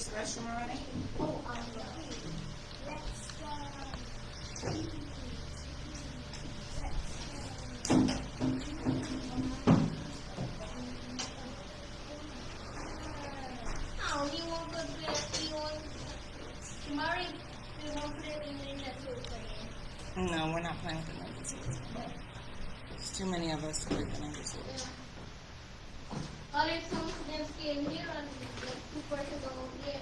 use the restroom already? No, we're not playing with the number seats. There's too many of us to play the number seats. Or if some of them came here and the two persons go over here,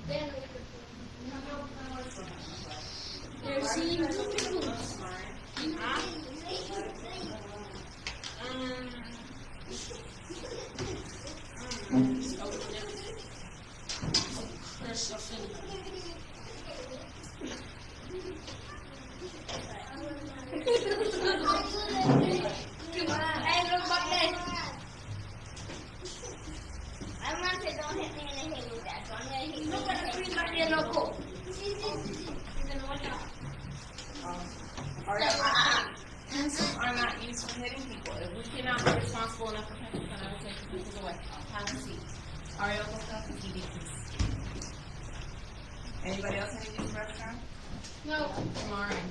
then we could do. They're seeing two people. Pencils are not used for hitting people. If we cannot be responsible enough for pencils, then I will take the pencils away. Have a seat. Ariel, go stuff and TV, please. Anybody else need to use the restroom? No. Lauren.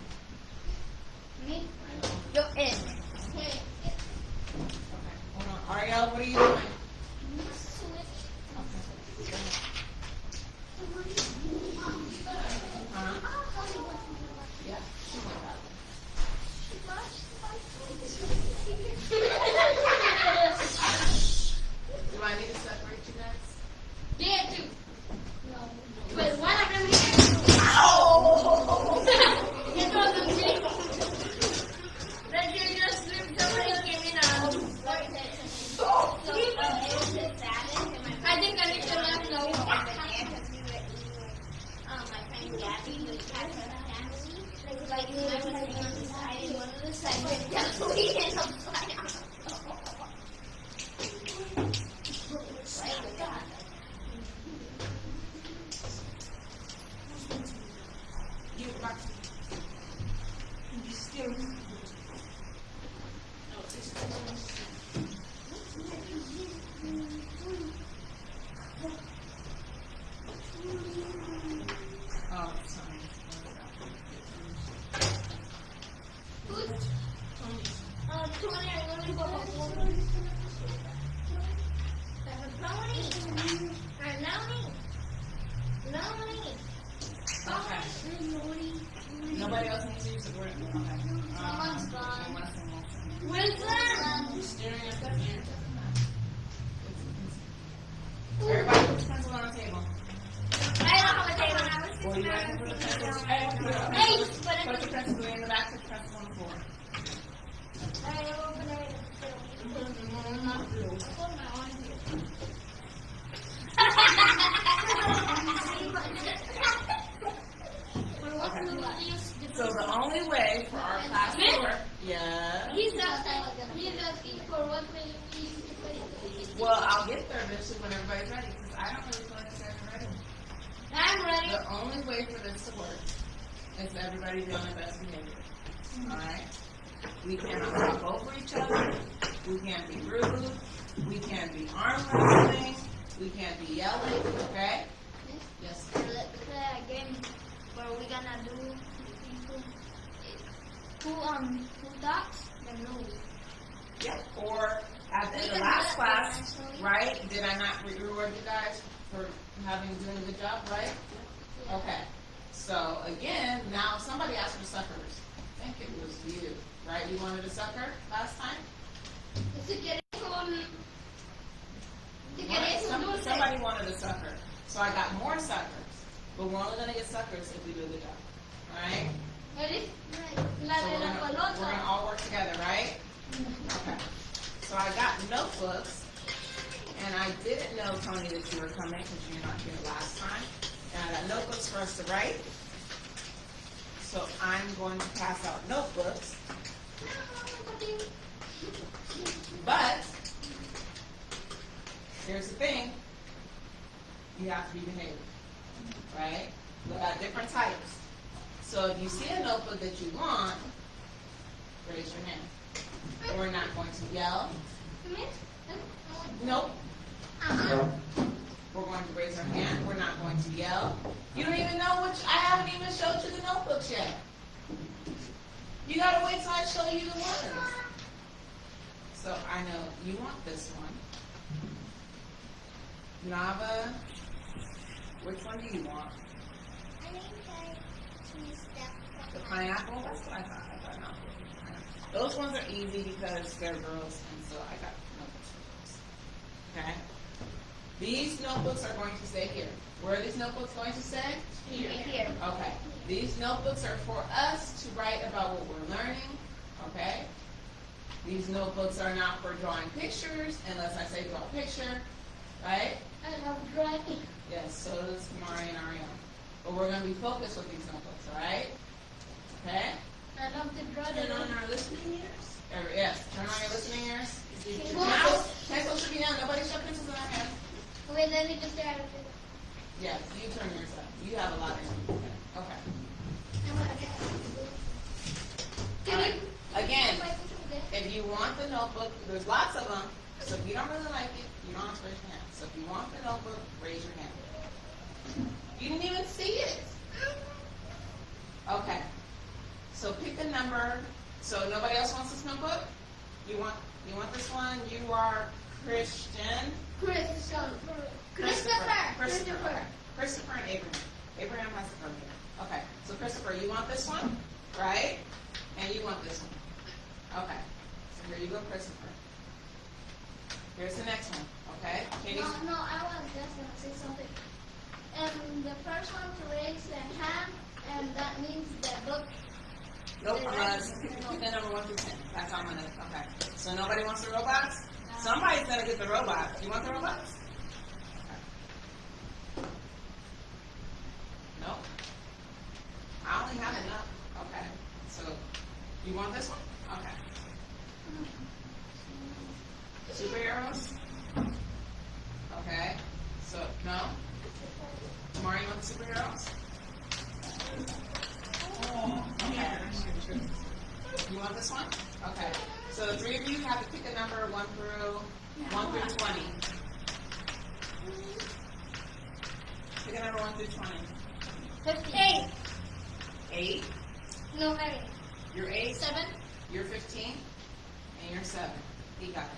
Me? Go in. Okay, hold on. Ariel, what are you doing? Yeah. Do I need to separate you guys? Yeah, two. No. But one of them here. It wasn't me. Then you just slipped, somebody came in and I think I need to let know. My friend Gabby was part of the family. Like, you know, I was on the side and one of the sides went down and upside down. You back. You still. Oh, sorry. Tony, I'm going to go home. Okay. Nobody else needs to use the word. Okay. Someone's gone. Wilson! Staring at the hand. Everybody put the pencil on the table. I don't have a table. I was Or you guys can put the pencils. Hey, Put the pencils in the back, put the pencils on the floor. So the only way for our class to work, yeah. He's asking for what way we use to put it. Well, I'll get there eventually when everybody's ready, because I don't really feel like you guys are ready. I'm ready. The only way for this to work is for everybody to be on their best behavior. Alright? We cannot talk over each other. We can't be rude. We can't be arm wrestling. We can't be yelling. Okay? Yes. The game where we're gonna do who talks, then rules. Yeah. Or at the last class, right? Did I not reward you guys for doing a good job, right? Okay. So again, now somebody asked for suckers. I think it was you, right? You wanted a sucker last time? Somebody wanted a sucker. So I got more suckers. But we're only going to get suckers if we do a good job. Alright? Ready? So we're going to all work together, right? Okay. So I got notebooks. And I didn't know, Tony, that you were coming because you were not here last time. And I got notebooks for us to write. So I'm going to pass out notebooks. But here's the thing. You have to be behaved. Right? We got different types. So if you see a notebook that you want, raise your hand. We're not going to yell. Nope. We're going to raise our hand. going to yell. You don't even know which, I haven't even showed you the notebooks yet. You gotta wait till I show you the ones. So I know you want this one. Nava, which one do you want? I think I choose that The one. pineapple? That's what I thought. I thought no. Those ones are easy because they're girls, and so I got notebooks for girls. Okay? These notebooks are going to stay here. Where are these notebooks going to stay? Here. Okay. These notebooks are for us to write about what we're learning. Okay? These notebooks are not for drawing pictures, unless I say draw a picture. Right? I love drawing. Yes, so does Mari and Ariana. But we're going to be focused with these notebooks, all right? Okay? I love to draw Turn on the our listening ears. Yes, turn on your listening ears. Pencil. Now, pencil should be down. Nobody shove pencils in our hand. Wait, let me just start with it. Yes, you turn yours up. You have a lot of them. Okay. All right. Again, if you want the notebook, there's lots of them. So if you don't really like it, you don't have to raise your hand. So if you want the notebook, raise your hand. You didn't even see it. Okay. So pick a number. So nobody else wants this notebook? You want this one? You are Christian. Christopher. Christopher. Christopher and Abraham. Abraham has to come here. Okay. So Christopher, you want this one? Right? And you want this one. Okay. So here you go, Christopher. Here's the next one. Okay? Can you? No, I was just going to say something. The first one to raise their hand, and that means the book. Nope, pick the number 1 through 10. That's all I'm gonna, okay. So nobody wants the robots? Somebody's gonna get the robots. You want the robots? Okay. Nope. I only have enough. Okay. So, you want this one? Okay. Superheroes? Okay. So, no? Tomorrow you want the superheroes? Okay. You want this one? Okay. So the three of you have to pick a number 1 through 20. Pick a number 1 through 20. 58. 8. No, 8. You're 8. 7. You're 15. And you're 7. He got it.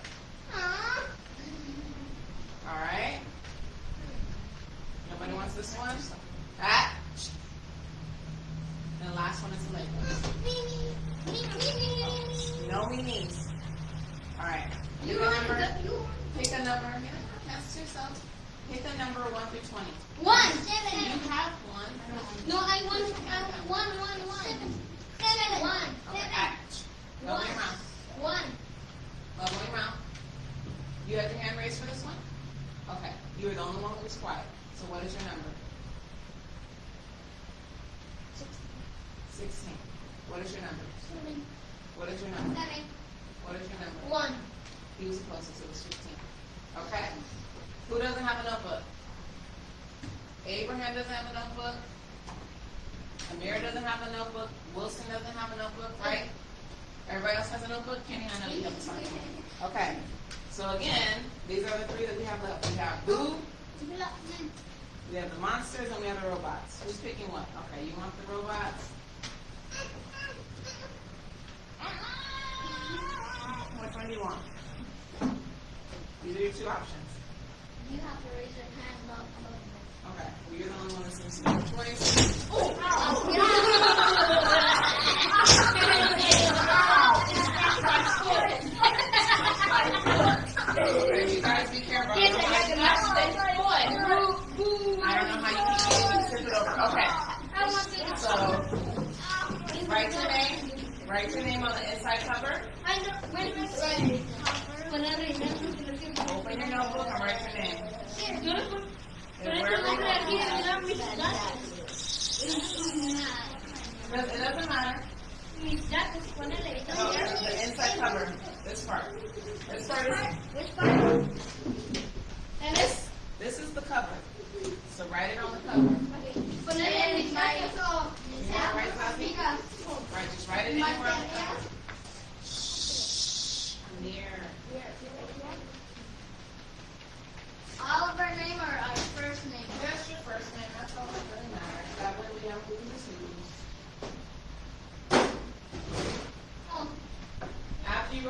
All right. Nobody wants this one? That. And the last one is the Lego. No meanies. All right. Pick a number. Pick a number. Pass to yourself. Pick a number 1 through 20. 1. You have one. No, I want 1. 7. 1. Okay. Open your mouth. 1. Open your mouth. You have your hand raised for this one? Okay. You were the only one who was quiet. So what is your number? 16. What is your number? 7. What is your number? 7. What is your number? 1. He was the closest, so it was 15. Okay? Who doesn't have a notebook? Abraham doesn't have a notebook. Amir doesn't have a notebook. Wilson doesn't have a notebook, right? Everybody else has a notebook? Kenny, I know you have a notebook. Okay. So again, these are the 3 that we have left. We have Boo, we have the monsters, and we have the robots. Who's picking what? Okay, you want the robots? Which one do you want? These are your 2 options. You have to raise your hand up. Okay, well, you're the only one that seems to make a choice. Okay, you guys be careful. I don't know how you can tip it over. Okay, so write your name. Write your name on the inside cover. Open your notebook and write your name. And wherever you want. It doesn't matter. No, the inside cover. This part. This part is. This is the cover. So write it on the cover. Right, just write it anywhere on the cover. Shh. Near. Oliver, name or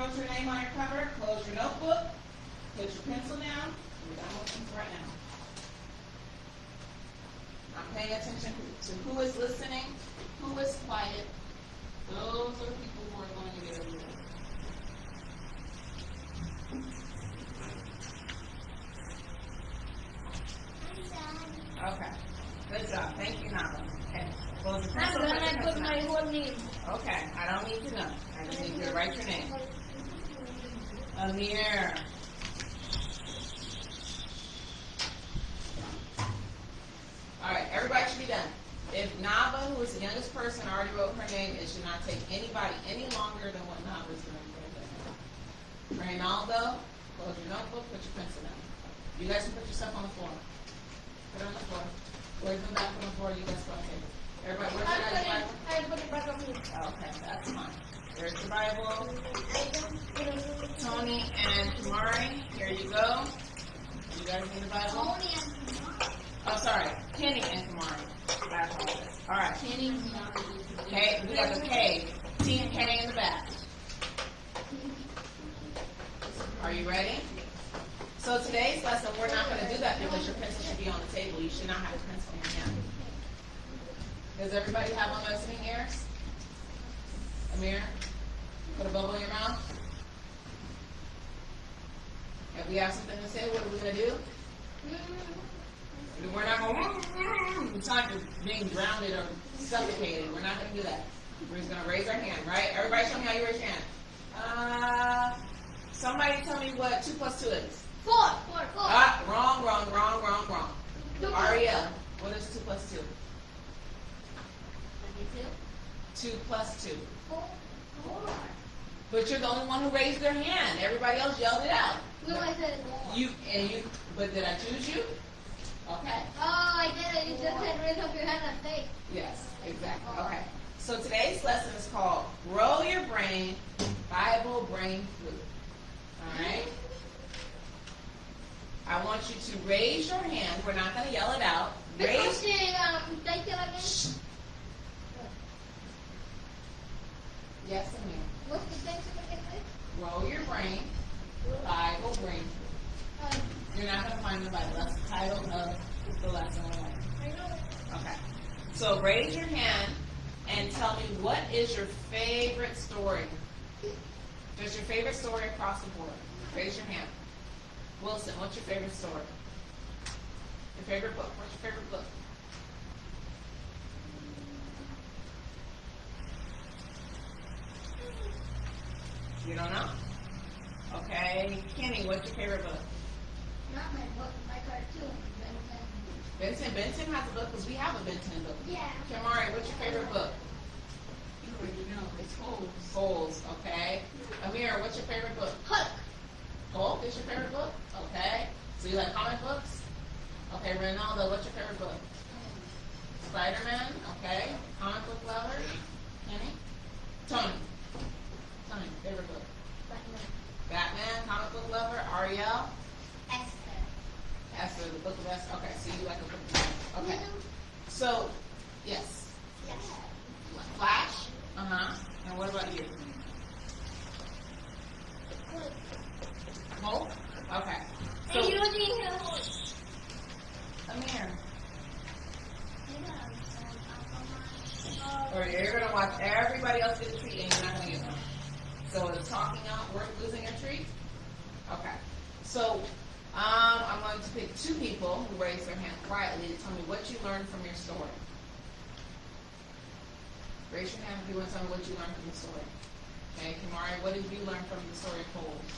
wrote your name on your cover, close your notebook, put your pencil down. We're done with things right now. I'm paying attention to who is listening, who is quiet. Those are the people who are going to get a reward. Okay. Good job. Thank you, Nava. Okay. Close your I'm pencil. Put your gonna pencil put my down. whole name. Okay. I don't need to know. I just need you to write your name. Amir. All right. Everybody should be done. If Nava, who is the youngest person, already wrote her name, it should not take anybody any longer than what Nava is doing for the day. Reynaldo, close your notebook, put your pencil down. You guys can put your stuff on the floor. Put it on the floor. Where's the back on the floor? You guys go on the table. Everybody, where's your guys' Bible? I put it back on me. Okay, that's fine. There's the Bible. Tony and Kamari, here you go. You guys need the Bible? Oh, sorry. Kenny and Kamari. I apologize. All right. Kenny. Okay, we got the K. T and K in the back. Are you ready? So today's lesson, we're not going to do that because your pencil should be on the table. You should not have a pencil in your hand. Does everybody have on listening ears? Amir, put a bubble in your mouth. If we have something to say, what are we going to do? We're not going to talk to being drowned or suffocated. We're not going to do that. We're just going to raise our hand, right? Everybody show me how you raise your hand. Somebody tell me what 2 plus 2 is. 4. Ah, wrong. Ariel, what is 2 plus 2? 2 plus 2. 4. But you're the only one who raised their hand. Everybody else yelled it out. No, I said But did I choose you? Okay. Oh, I did it. You just said raise up your hand and say. Yes, exactly. Okay. So today's lesson is called Grow Your Brain, Bible Brain Food. All right? I want you to raise your hand. We're not going to yell it out. Raise. Take it again. Yes, Amir. What's the thing again? Grow your brain, Bible Brain Food. You're not going to find the Bible. That's the title of the lesson. I know. Okay. So raise your hand and tell me, what is your favorite story? Just your favorite story across the board. Raise your hand. Wilson, what's your favorite story? Your favorite book? What's your favorite book? You don't know? Okay. Kenny, what's your favorite book? Not my book, my cartoon. Benton has a book because we have a Benton book. Yeah. Kamari, what's your favorite book? You already know. It's Holes. Holes, okay. Amir, what's your favorite book? Hulk. Hulk is your favorite book? Okay. So you like comic books? Okay, Ronaldo, what's your favorite book? Spider-Man, okay. Comic book lovers? Kenny? Tony, favorite book? Batman, comic book lover. Ariel? Esther, the book of Esther. Okay, so you like a book of Esther. Okay. So, yes. Flash? Uh-huh. And what about you? Hulk? Okay. So, Amir. Or you're going to watch everybody else get a treat and you're not going to get one. So is talking out worth losing a treat? Okay. So I'm going to pick 2 people who raise their hand quietly to tell me what you learned from your story. Raise your hand if you want to tell me what you learned from the story. Okay, Kamari, what did you learn from the story of Holes?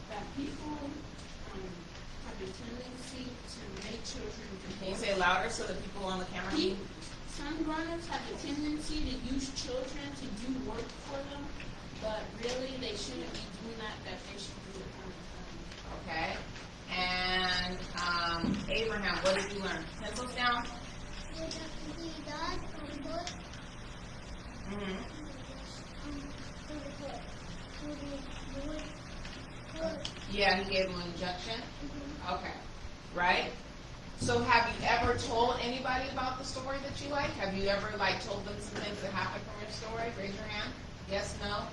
That people have a tendency to make children Can you say it louder so that people on the camera can? Some runners have a tendency to use children to do work for them, but really they shouldn't be doing that they should do it on their own. Okay. And Abraham, what did you learn? Pencils down? Mm-hmm. Yeah, he gave him an injection? Okay. Right? So have you ever told anybody about the story that you like? Have you ever told them some things that happened from your story? Raise your hand. Yes, no?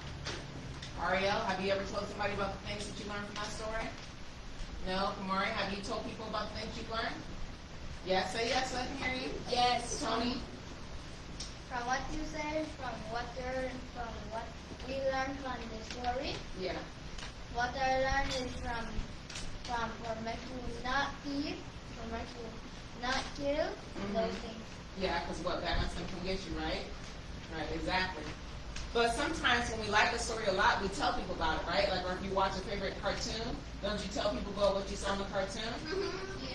Ariel, have you ever told somebody about the things that you learned from that story? No? Kamari, have you told people about the things you've learned? Yes, say yes so I can hear you. Yes. Tony? From what you said, from what we learned from the story, Yeah. what I learned is from me to not eat, from me to not kill, those things. Yeah, because what? That makes them come get you, right? Right, exactly. But sometimes when we like a story a lot, we tell people about it, right? Like, or if you watch a favorite cartoon, don't you tell people about what you saw in the cartoon?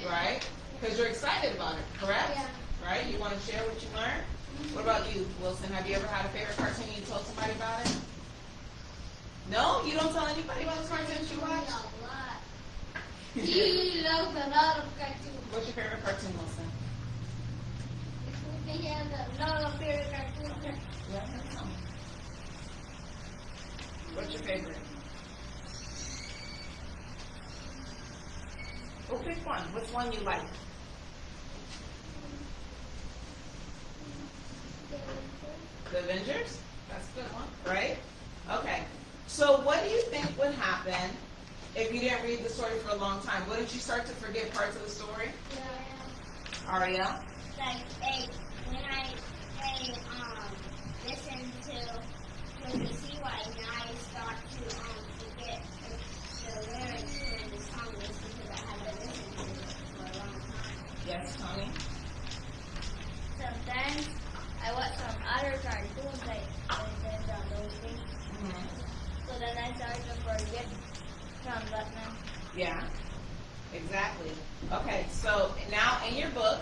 Right? Because you're excited about it, correct? Yeah. Right? You want to share what you learned? What about you, Wilson? Have you ever had a favorite cartoon and you told somebody about it? No? You don't tell anybody about the cartoons you watch? A lot. He loves a lot of cartoons. What's your favorite cartoon, Wilson? He has a lot of favorite cartoons. Yeah, tell me. What's your favorite? Oh, pick one. Which one you like? The Avengers? That's a good one, right? Okay. So what do you think would happen if you didn't read the story for a long time? Wouldn't you start to forget parts of the story? Ariel? Like, when I listen to the Sea White, and I start to forget the lyrics to the song just because I haven't listened to it for a long time. Yes, Tony? Sometimes I watch some other cartoons like those things. So then I start to forget from Batman. Yeah, exactly. Okay, so now in your book,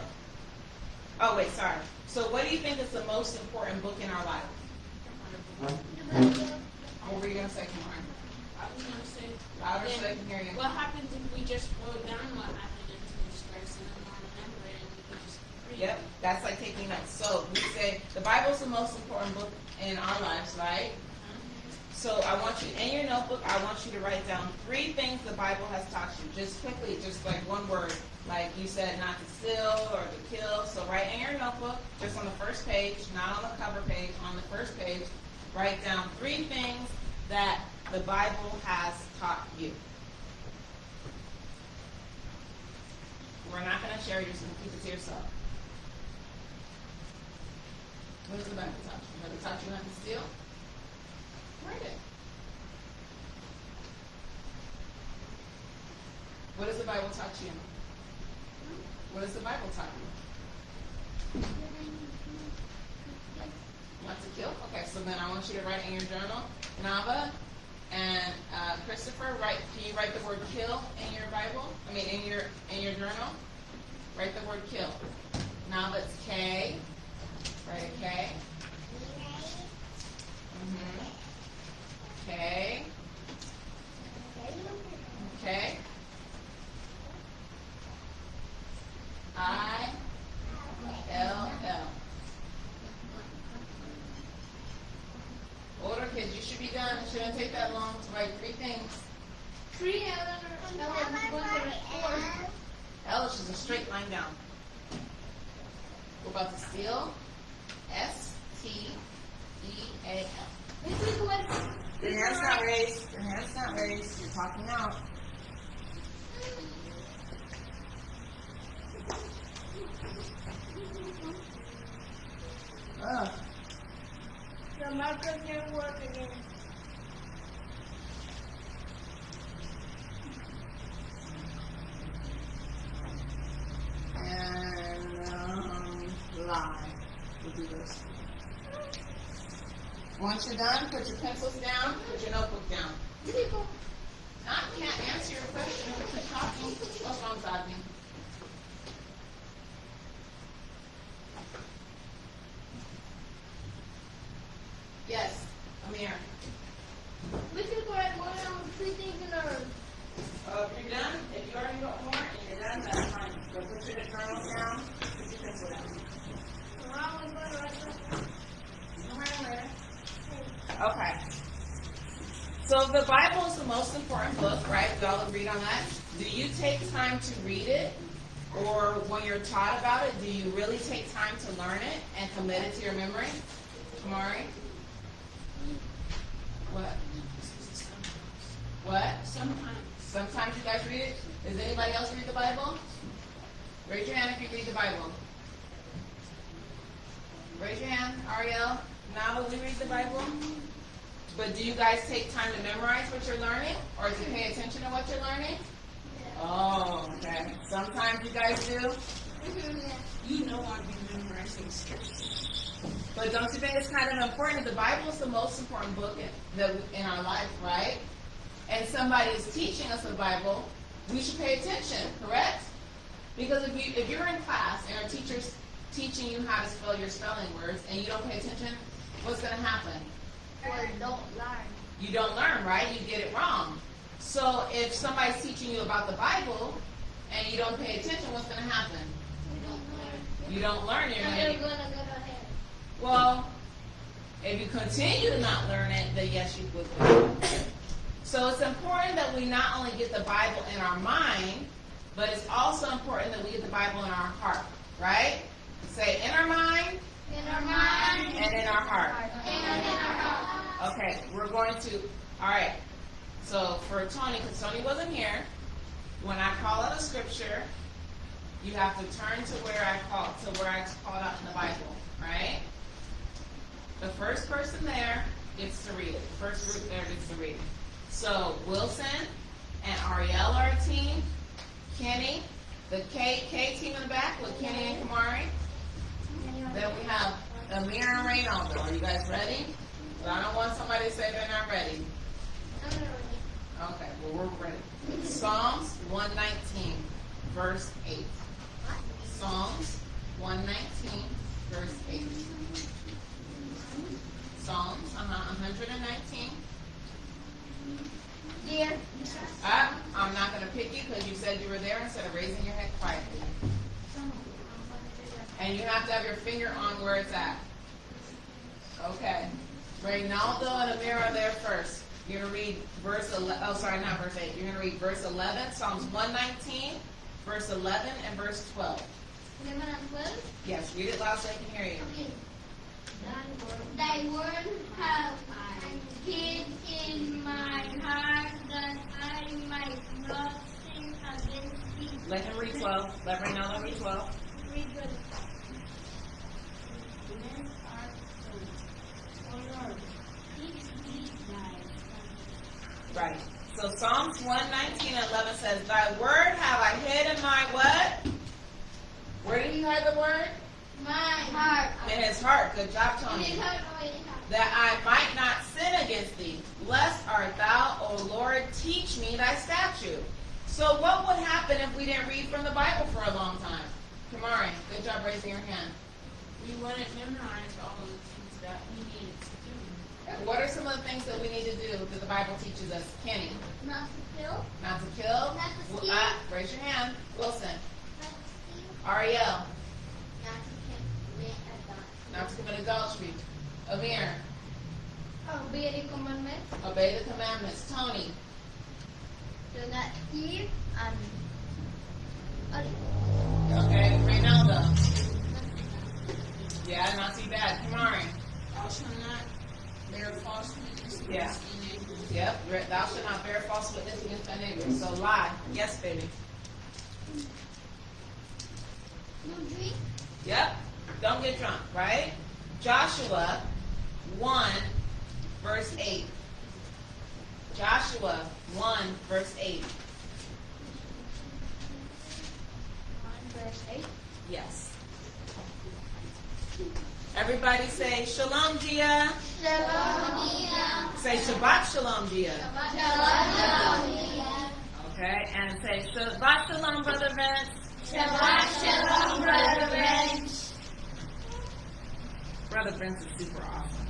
oh wait, sorry. So what do you think is the most important book in our life? What were you going to say, Kamar? I was gonna say. Louder so then I can hear you. What happens if we just wrote down what happened into the scripts and then we'll remember it and we can just read Yep, that's like taking notes. So we say the Bible is the most important book in our lives, right? So I want you, in your notebook, I want you to write down 3 things the Bible has taught you. Just quickly, just like one word. Like you said, not to steal or to kill. So write in your notebook, just on the first page, not on the cover page, on the first page, write down 3 things that the Bible has taught you. We're not going to share, you're just going to keep it to yourself. What does the Bible taught you? Has it taught you not to steal? Write it. What does the Bible taught you? What does the Bible taught you? Not to kill? Okay, so then I want you to write in your journal. Nava and Christopher, can you write the word kill in your Bible? I mean in your journal? Write the word kill. Nava, it's K. Write a K. Okay. Okay. I-L-L. Older kids, you should be done. It shouldn't take that long to write 3 things. 3 L. L is just a straight line down. What about the steal? S-T-E-A-L. Your hand's not raised. Your hand's not raised. You're talking out. Ugh. The marker can work again. And lie. We'll do this. Once you're done, put your pencils down, put your notebook down. I can't answer your question. Keep talking. What's wrong, Zadney? Yes, Amir. We can correct more than 3 things in a row. If you're done, if you already got more and you're done, that's fine. Go put your journals down, put your pencil down. Okay. So the Bible is the most important book, right? We all agreed on that. Do you take time to read it? Or when you're taught about it, do you really take time to learn it and commit it to your memory? Kamari? What? What? Sometimes. Sometimes you guys read it. Does anybody else read the Bible? Raise your hand if you read the Bible. Raise your hand, Ariel. Now that we read the Bible. But do you guys take time to memorize what you're learning? Or to pay attention to what you're learning? Oh, okay. Sometimes you guys do. You know I've been memorizing scripture. But don't you think it's kind of important? The Bible is the most important book in our life, right? And somebody is teaching us the Bible, we should pay attention, correct? Because if you're in class and our teacher's teaching you how to spell your spelling words and you don't pay attention, what's going to happen? Or don't learn. You don't learn, right? You get it wrong. So if somebody's teaching you about the Bible and you don't pay attention, what's going to happen? You don't learn. You're And going you're gonna go ahead. Well, if you continue to not learn it, then yes, you would. So it's important that we not only get the Bible in our mind, but it's also important that we get the Bible in our heart, right? Say in our mind In our mind. and in our heart. In our heart. Okay, we're going to, all right. So for Tony, because Tony wasn't here, when I call out a scripture, you have to turn to where I called out in the Bible, right? The first person there gets to read it. The first group there gets to read it. So Wilson and Ariel are a team. Kenny, the K team in the back with Kenny and Kamari. Then we have Amir and Reynaldo. Are you guys ready? But I don't want somebody to say they're not ready. Okay, well we're ready. Psalms 119, verse 8. Psalms 119, verse 8. Psalms 119. Dear. I'm not going to pick you because you said you were there instead of raising your head quietly. And you have to have your finger on where it's at. Okay. Reynaldo and Amir are there first. You're going to read verse 11. Oh, sorry, not verse 8. You're going to read verse 11, Psalms 119, verse 11, and verse 12. 11 and 12. Yes, read it loud so I can hear you. Okay. Thy word have I hid in my heart that I might not sin against thee. Let him read 12. Let Reynaldo read 12. Read good. Men are so. O Lord, teach me thy Right. So Psalms 119 and 11 says, Thy word have I hid in my what? Where did he hide the word? my heart. In his heart. Good job, Tony. That I might not sin against thee. Blessed art thou, O Lord, teach me thy statute. So what would happen if we didn't read from the Bible for a long time? Kamari, good job raising your hand. We wouldn't memorize all of the things that we needed to do. What are some of the things that we need to do that the Bible teaches us? Kenny, Not to kill. not to kill. Not to steal. Raise your hand. Wilson. Not to steal. Ariel, Not to commit adultery. not to commit adultery. Amir, Obey the commandment. obey the commandments. Tony, Do not steal and okay. Reynaldo, yeah, not too bad. Kamari, Thou shalt not bear false witness against Yeah. thy neighbor. yep. Thou shalt not bear false witness against thy neighbor. So lie. Yes, baby. no drink. Yep. Don't get drunk, right? Joshua 1, verse 8. Joshua 1, verse 8. Verse 8. Yes. Everybody say Shalom Jia. Shalom. Say Shabbat Shalom Jia. Shalom. Okay, and say Shabbat Shalom, Brother Vince. Shabbat shalom, Brother Vince. Brother Vince is super awesome.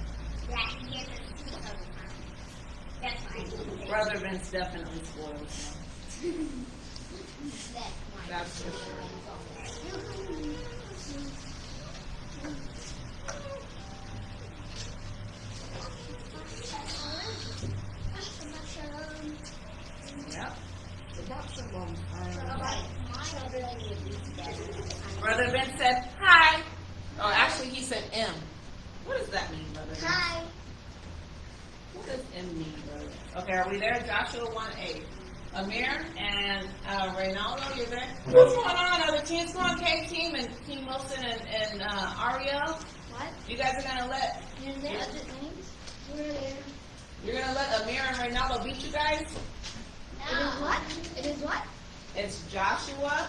That's fine. Brother Vince definitely spoils me. That's for sure. Yep. Shabbat Shalom. Brother Vince said, hi. Oh, actually, he said M. What does that mean, Brother Vince? Hi. What does M mean, Brother Vince? Okay, are we there? Joshua 1:8. Amir and Reynaldo, you're there? What's going on? Other teams? Come on, K team and Team Wilson and Ariel. What? You guys are gonna let Your names? We're there. you're gonna let Amir and Reynaldo beat you guys? It is what? It is what? It's Joshua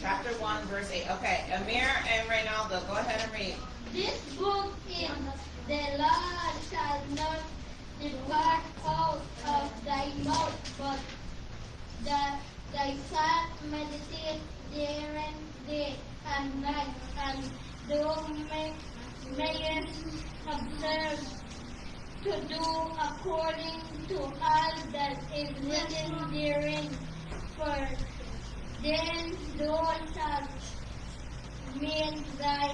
chapter 1 verse 8. Okay, Amir and Reynaldo, go ahead and read. This book is the law shall not depart out of thy mouth, but thy shalt meditate therein day and night, and thou mayest observe to do according to all that is written therein. For then thou shalt make thy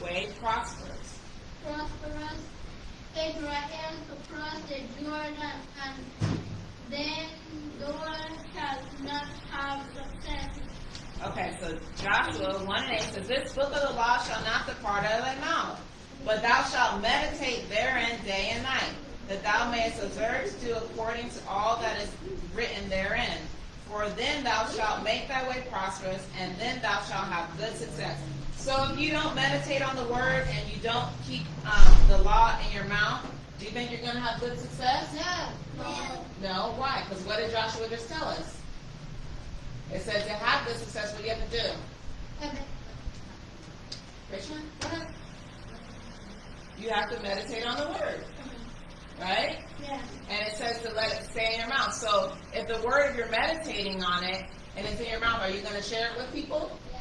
Way prosperous. prosperous Israel to cross the Jordan, and then thou shalt not have success. Okay, so Joshua 1:8 says, This book of the law shall not depart out of thy mouth, but thou shalt meditate therein day and night, that thou mayest observe to do according to all that is written therein. For then thou shalt make thy way prosperous, and then thou shalt have good success. So if you don't meditate on the word and you don't keep the law in your mouth, do you think you're going to have good success? No. Why? Because what did Joshua just tell us? It said to have good success, what do you have to do? Okay. Richmond? What? You have to meditate on the word. Right? Yeah. And it says to let it stay in your mouth. So if the word, if you're meditating on it and it's in your mouth, are you going to share it with people? Yeah.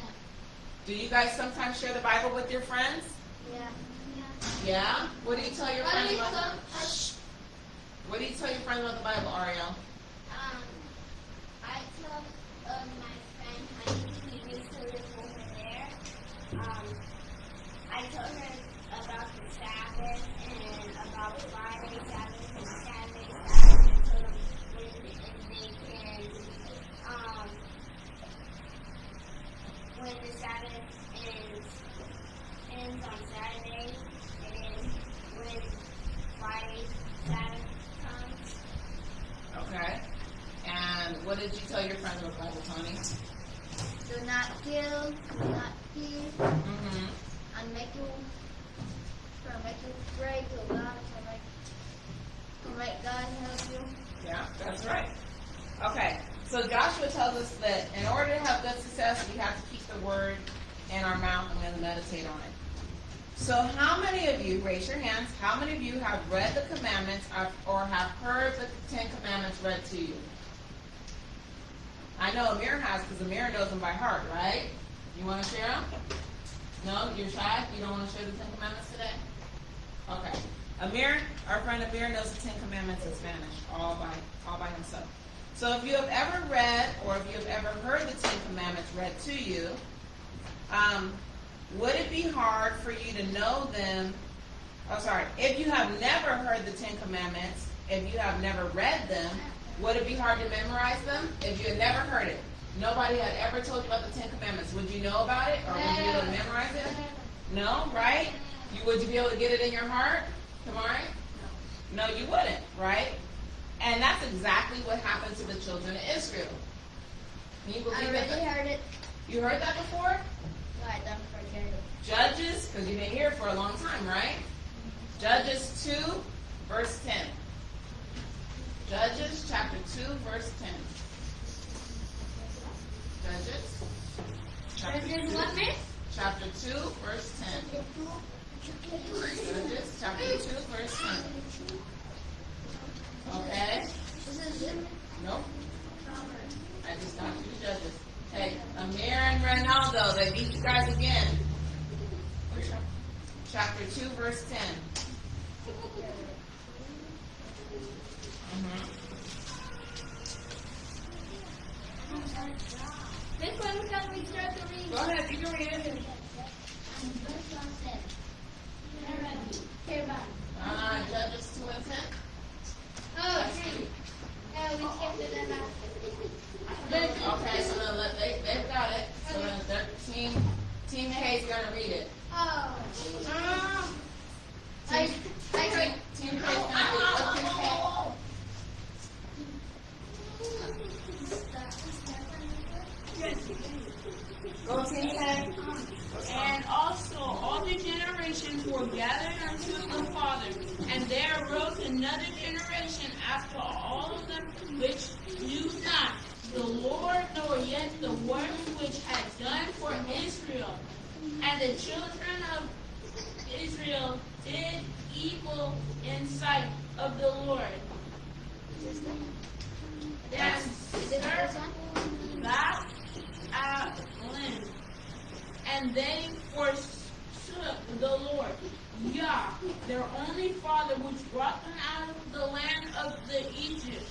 Do you guys sometimes share the Bible with your friends? Yeah. Yeah? What do you tell your friends about the Um, What do you tell your friends about the Bible, Ariel? I told my friend Honey, he used to live over there. I told her about the Sabbath and about Friday Sabbath and Saturday Sabbath. I told them when the Sabbath ends on Saturday, and when Friday Sabbath comes. Okay. And what did you tell your friends about the Bible, Tony? do not kill, do not steal, Mm-hmm. and make you pray to God to make God help you. Yeah, that's right. Okay, so Joshua tells us that in order to have good success, we have to keep the word in our mouth and then meditate on it. So how many of you, raise your hands, how many of you have read the commandments or have heard the 10 Commandments read to you? I know Amir has, because Amir knows them by heart, right? You want to share them? No? You're shy? You don't want to share the 10 Commandments today? Okay. Amir, our friend Amir, knows the 10 Commandments in Spanish, all by himself. So if you have ever read, or if you have ever heard the 10 Commandments read to you, would it be hard for you to know them? If you have never heard the 10 Commandments, if you have never read them, would it be hard to memorize them? If you had never heard it, nobody had ever told you about the 10 Commandments, would you know about it, or would you be able to memorize it? No, right? Would you be able to get it in your heart, Tamari? No, you wouldn't, right? And that's exactly what happened to the children of Israel. Can you believe I already heard it. You heard that before? No, I don't forget it. Judges, because you didn't hear it for a long time, right? Judges 2, verse 10. Judges chapter 2, verse 10. Judges. Judges what, miss? Chapter 2, verse 10. Judges chapter 2, verse 10. Okay? Nope. I just got you the Judges. Hey, Amir and Ronaldo, they beat you guys again. Chapter 2, verse 10. This one can we start to read? Go ahead, you can read it. Verse 1 says, Judges 2 and 10. oh, okay. We skipped it in Okay, so then they've got it. So then their team K is going to read it. Oh. Ah. I And the children of Israel did evil in sight of the Lord. Then served that land, and they forsook the Lord, Yah, their only Father, which brought them out of the land of the Egypt,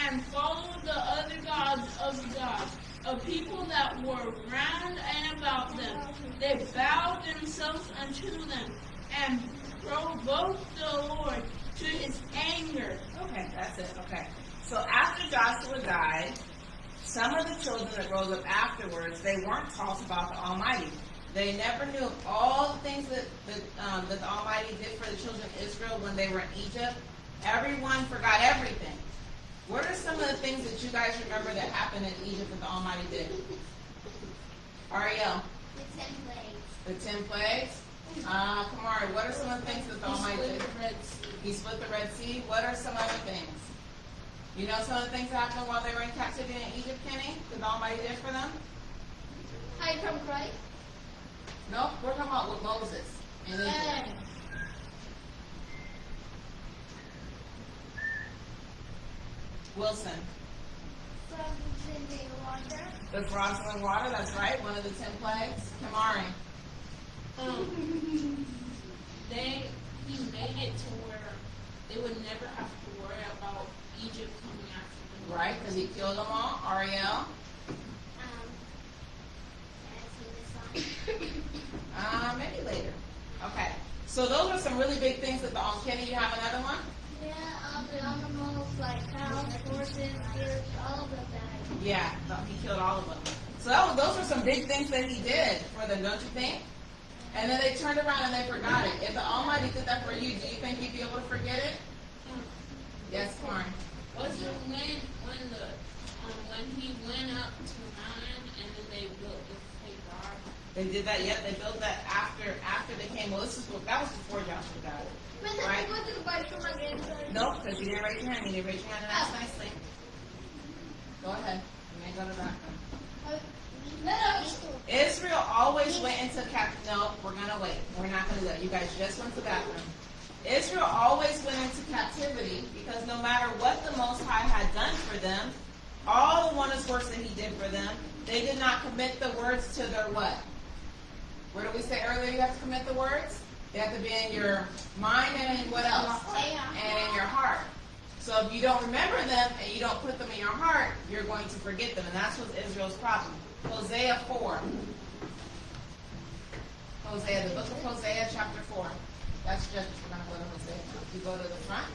and followed the other gods of God, a people that were round and about them. They bowed themselves unto them, and provoked the Lord to his anger. Okay, that's it. Okay. So after Joshua died, some of the children that rose up afterwards, they weren't taught about the Almighty. They never knew of all the things that the Almighty did for the children of Israel when they were in Egypt. Everyone forgot everything. What are some of the things that you guys remember that happened in Egypt that the Almighty did? Ariel, The 10 plagues. the 10 plagues. Kamari, what are some of the things that the He Almighty split did? the Red Sea. He split the Red Sea. What are some other things? You know some of the things that happened while they were in captivity in Egypt, Kenny? That the Almighty did for them? Hide from Christ. Nope, we're talking about with Moses in Egypt. Wilson. Frozen water. The frost and water, that's right, one of the 10 plagues. Kamari. He made it to where they would never have to worry about Egypt coming after them. Right, because he killed them all. Ariel. Maybe later. Okay. So those are some really big things that the Kenny, you have another one? Yeah, all the animals like cows, horses, deer, all of that. Yeah, he killed all of them. So those are some big things that he did for them, don't you think? And then they turned around and they forgot it. If the Almighty did that for you, do you think he'd be able to forget it? Yes, Karen. Was it when he went up to the mountain and then they built the Hagar? They did that, yet they built that after they came. Well, that was before Joshua died. Right? Nope, because you didn't raise your hand. You didn't raise your hand and ask nicely. Go ahead. You may go to the bathroom. Israel always went into captivity. No, we're going to wait. We're not going to do that. You guys just went to the bathroom. Israel always went into captivity because no matter what the Most High had done for them, all the wondrous works that he did for them, they did not commit the words to their what? Where did we say earlier you have to commit the words? They have to be in your mind and in what else? And in your heart. So if you don't remember them and you don't put them in your heart, you're going to forget them. And that's what Israel's problem. Hosea 4. Hosea, the book of Hosea, chapter 4. That's just, we're going to go to Hosea. You go to the front.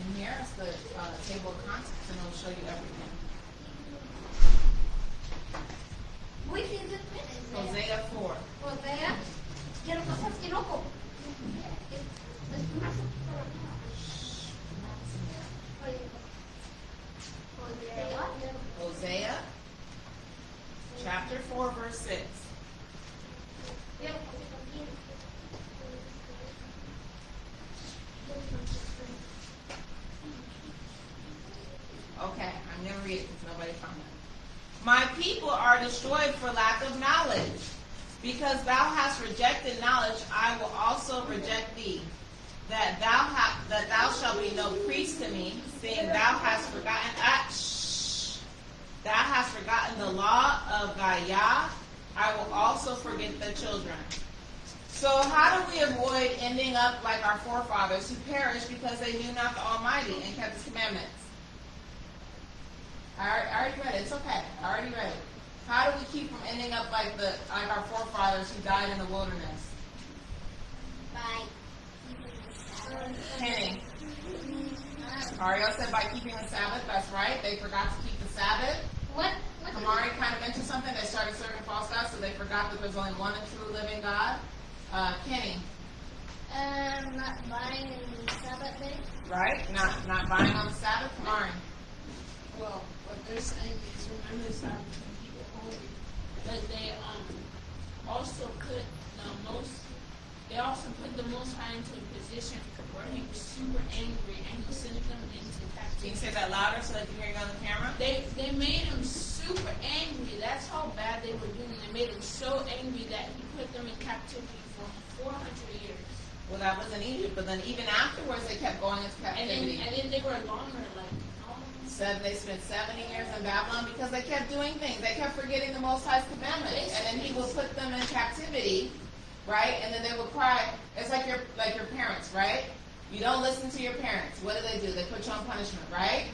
And here is the table of contents, and it'll show you everything. Which is it? Hosea 4. Hosea. Quiero cosas que loco. Hosea, chapter 4, verse 6. Okay, I'm going to read it because nobody found it. My people are destroyed for lack of knowledge. Because thou hast rejected knowledge, I will also reject thee. That thou shalt be no priest to me, seeing thou hast forgotten thou hast forgotten the law of thy Yah, I will also forget the children. So how do we avoid ending up like our forefathers who perished because they knew not the Almighty and kept His commandments? I already read it. It's okay. I already read it. How do we keep from ending up like our forefathers who died in the wilderness? By Kenny. Ariel said by keeping the Sabbath. That's right. They forgot to keep the Sabbath. what? Kamari kind of mentioned something. They started serving false gods, so they forgot that there's only one and true living God. Kenny. Not buying in the Sabbath day. Right? Not buying on the Sabbath. Kamari. Well, what they're saying is remember the Sabbath and keep it holy. But they also put the Most High into a position where he was super angry and he sent them into Can captivity. you say that louder? louder so they can hear you on the camera? They made him super angry. That's how bad they were doing. They made him so angry that he put them in captivity for 400 years. Well, that was in Egypt, but then even afterwards they kept going into captivity. And then they were longer, like, They spent 70 years in Babylon because they kept doing things. They kept forgetting the Most High's commandments. And then he would put them in captivity, right? And then they would cry. It's like your parents, right? You don't listen to your parents. What do? They put you on punishment, right?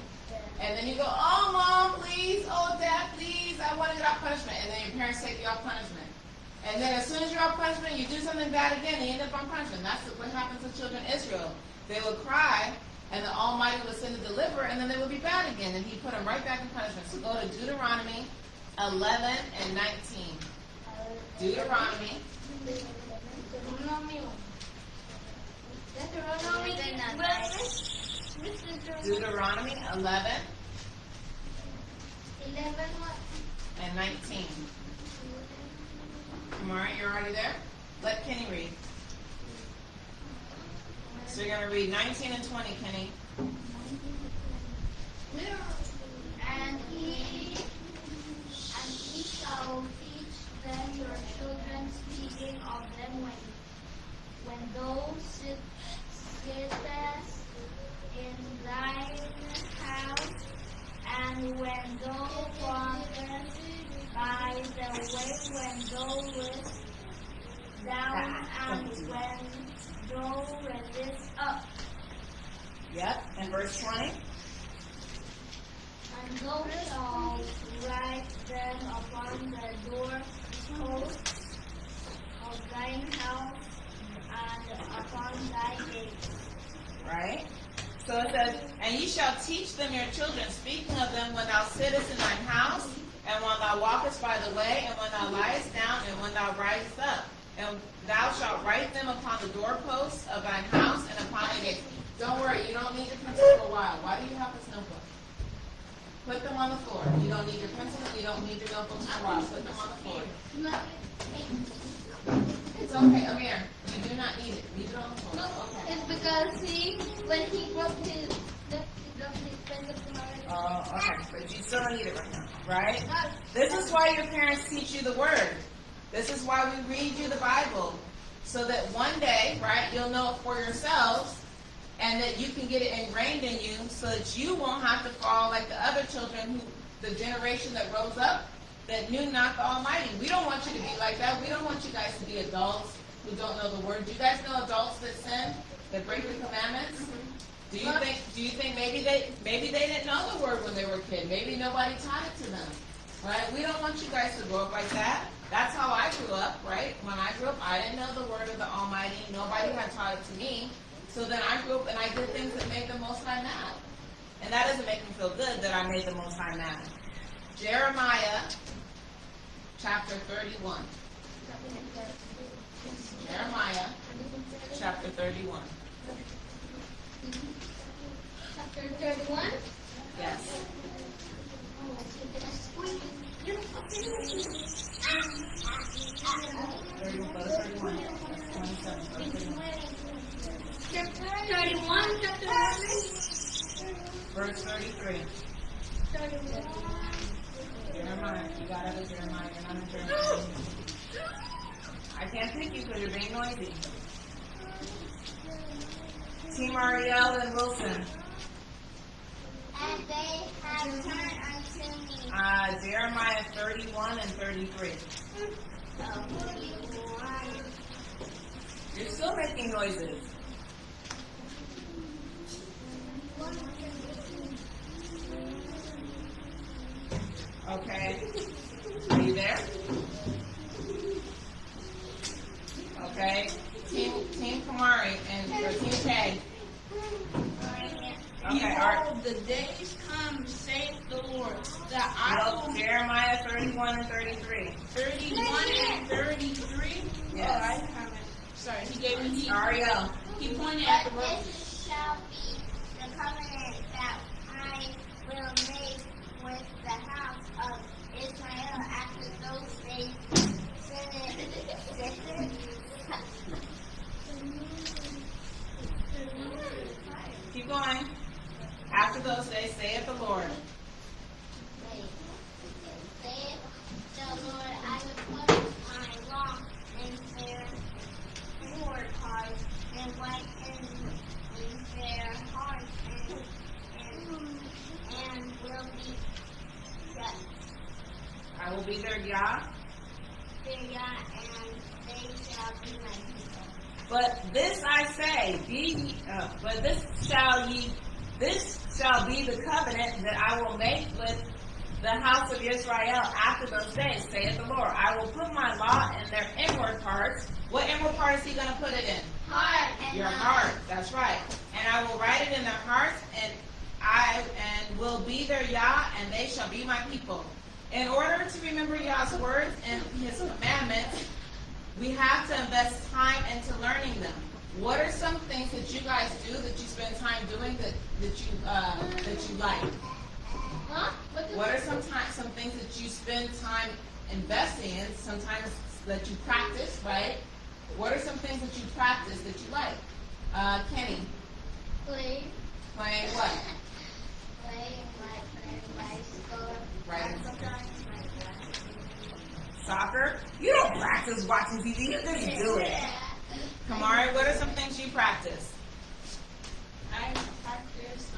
And then you go, oh, Mom, please. Oh, Dad, please. I want to get off punishment. And then your parents take you off punishment. And then as soon as you're off punishment, you do something bad again, and you end up on punishment. That's what happens to children of Israel. They would cry, and the Almighty would send to deliver, and then they would be bad again, and He put them right back in punishment. So go to Deuteronomy 11 and 19. Deuteronomy. Deuteronomy 11 and 19. Kamari, you're already there? Let Kenny read. So you're going to read 19 and 20, Kenny. And he shall teach them your children, speaking of them when thou sittest in thine house, and when thou walkest by the way, when thou liest down, and when thou risest up. Yep. And verse 20. And thou shalt write them upon the doorposts of thine house and upon thy gates. Right? So it says, and ye shall teach them your children, speaking of them when thou sittest in thine house, and when thou walkest by the way, and when thou liest down, and when thou risest up. And thou shalt write them upon the doorposts of thine house and upon thy gates. Don't worry, you don't need your pencil for a while. Why do you have this notebook? Put them on the floor. You don't need your pencil, you don't need your notebooks for a while. Put them on the floor. It's okay, Amir. You do not need it. Leave it on the floor. Okay. It's because when he broke his pencil from already. Oh, okay. But you still don't need it right now, right? This is why your parents teach you the Word. This is why we read you the Bible. So that one day, right, you'll know it for yourselves, and that you can get it ingrained in you so that you won't have to fall like the other children, the generation that rose up, that knew not the Almighty. We don't want you to be like that. We don't want you guys to be adults who don't know the Word. Do you guys know adults that sin, that break the commandments? Do you think maybe they didn't know the Word when they were a kid? Maybe nobody taught it to them, right? We don't want you guys to grow up like that. That's how I grew up, right? When I grew up, I didn't know the Word of the Almighty. Nobody had taught it to me. So then I grew up and I did things that made the Most High mad. And that doesn't make me feel good that I made the Most High mad. Jeremiah chapter 31. Jeremiah chapter 31. Chapter 31? Yes. Verse 31. 27. Chapter 31, chapter 1. Verse 33. 31. Jeremiah. You got it, Jeremiah. You're not in Jeremiah. I can't pick you because you're being noisy. Team Ariel and Wilson. And they have turned unto me. Jeremiah 31 and 33. You're still making noises. Okay. Are you there? Okay. Team Kamari and Team K. Okay, all right. Behold, the days come, saith the Lord, that I will Jeremiah 31 and 33. 31 and 33. Yes. Oh, I haven't. Sorry, he gave me Ariel. he pointed at the But road. this shall be the covenant that I will make with the house of Israel after those days. Keep going. After those days, saith the Lord. I will be their Yah. and they shall be my people. But this I say, this shall be the covenant that I will make with the house of Israel after those days, saith the Lord. I will put my law in their inward parts. What inward part is he going to put it in? Heart. Your heart. That's right. And I will write it in their hearts, and will be their Yah, and they shall be my people. In order to remember Yah's words and his commandments, we have to invest time into learning them. What are some things that you guys do that you spend time doing that you like? Huh? What are some things that you spend time investing in? Sometimes that you practice, right? What are some things that you practice that you like? Kenny, Play. playing what? Playing my bicycle. Right. Sometimes my Soccer? You don't practice watching TV. You just do it. Kamari, what are some things you practice? I practice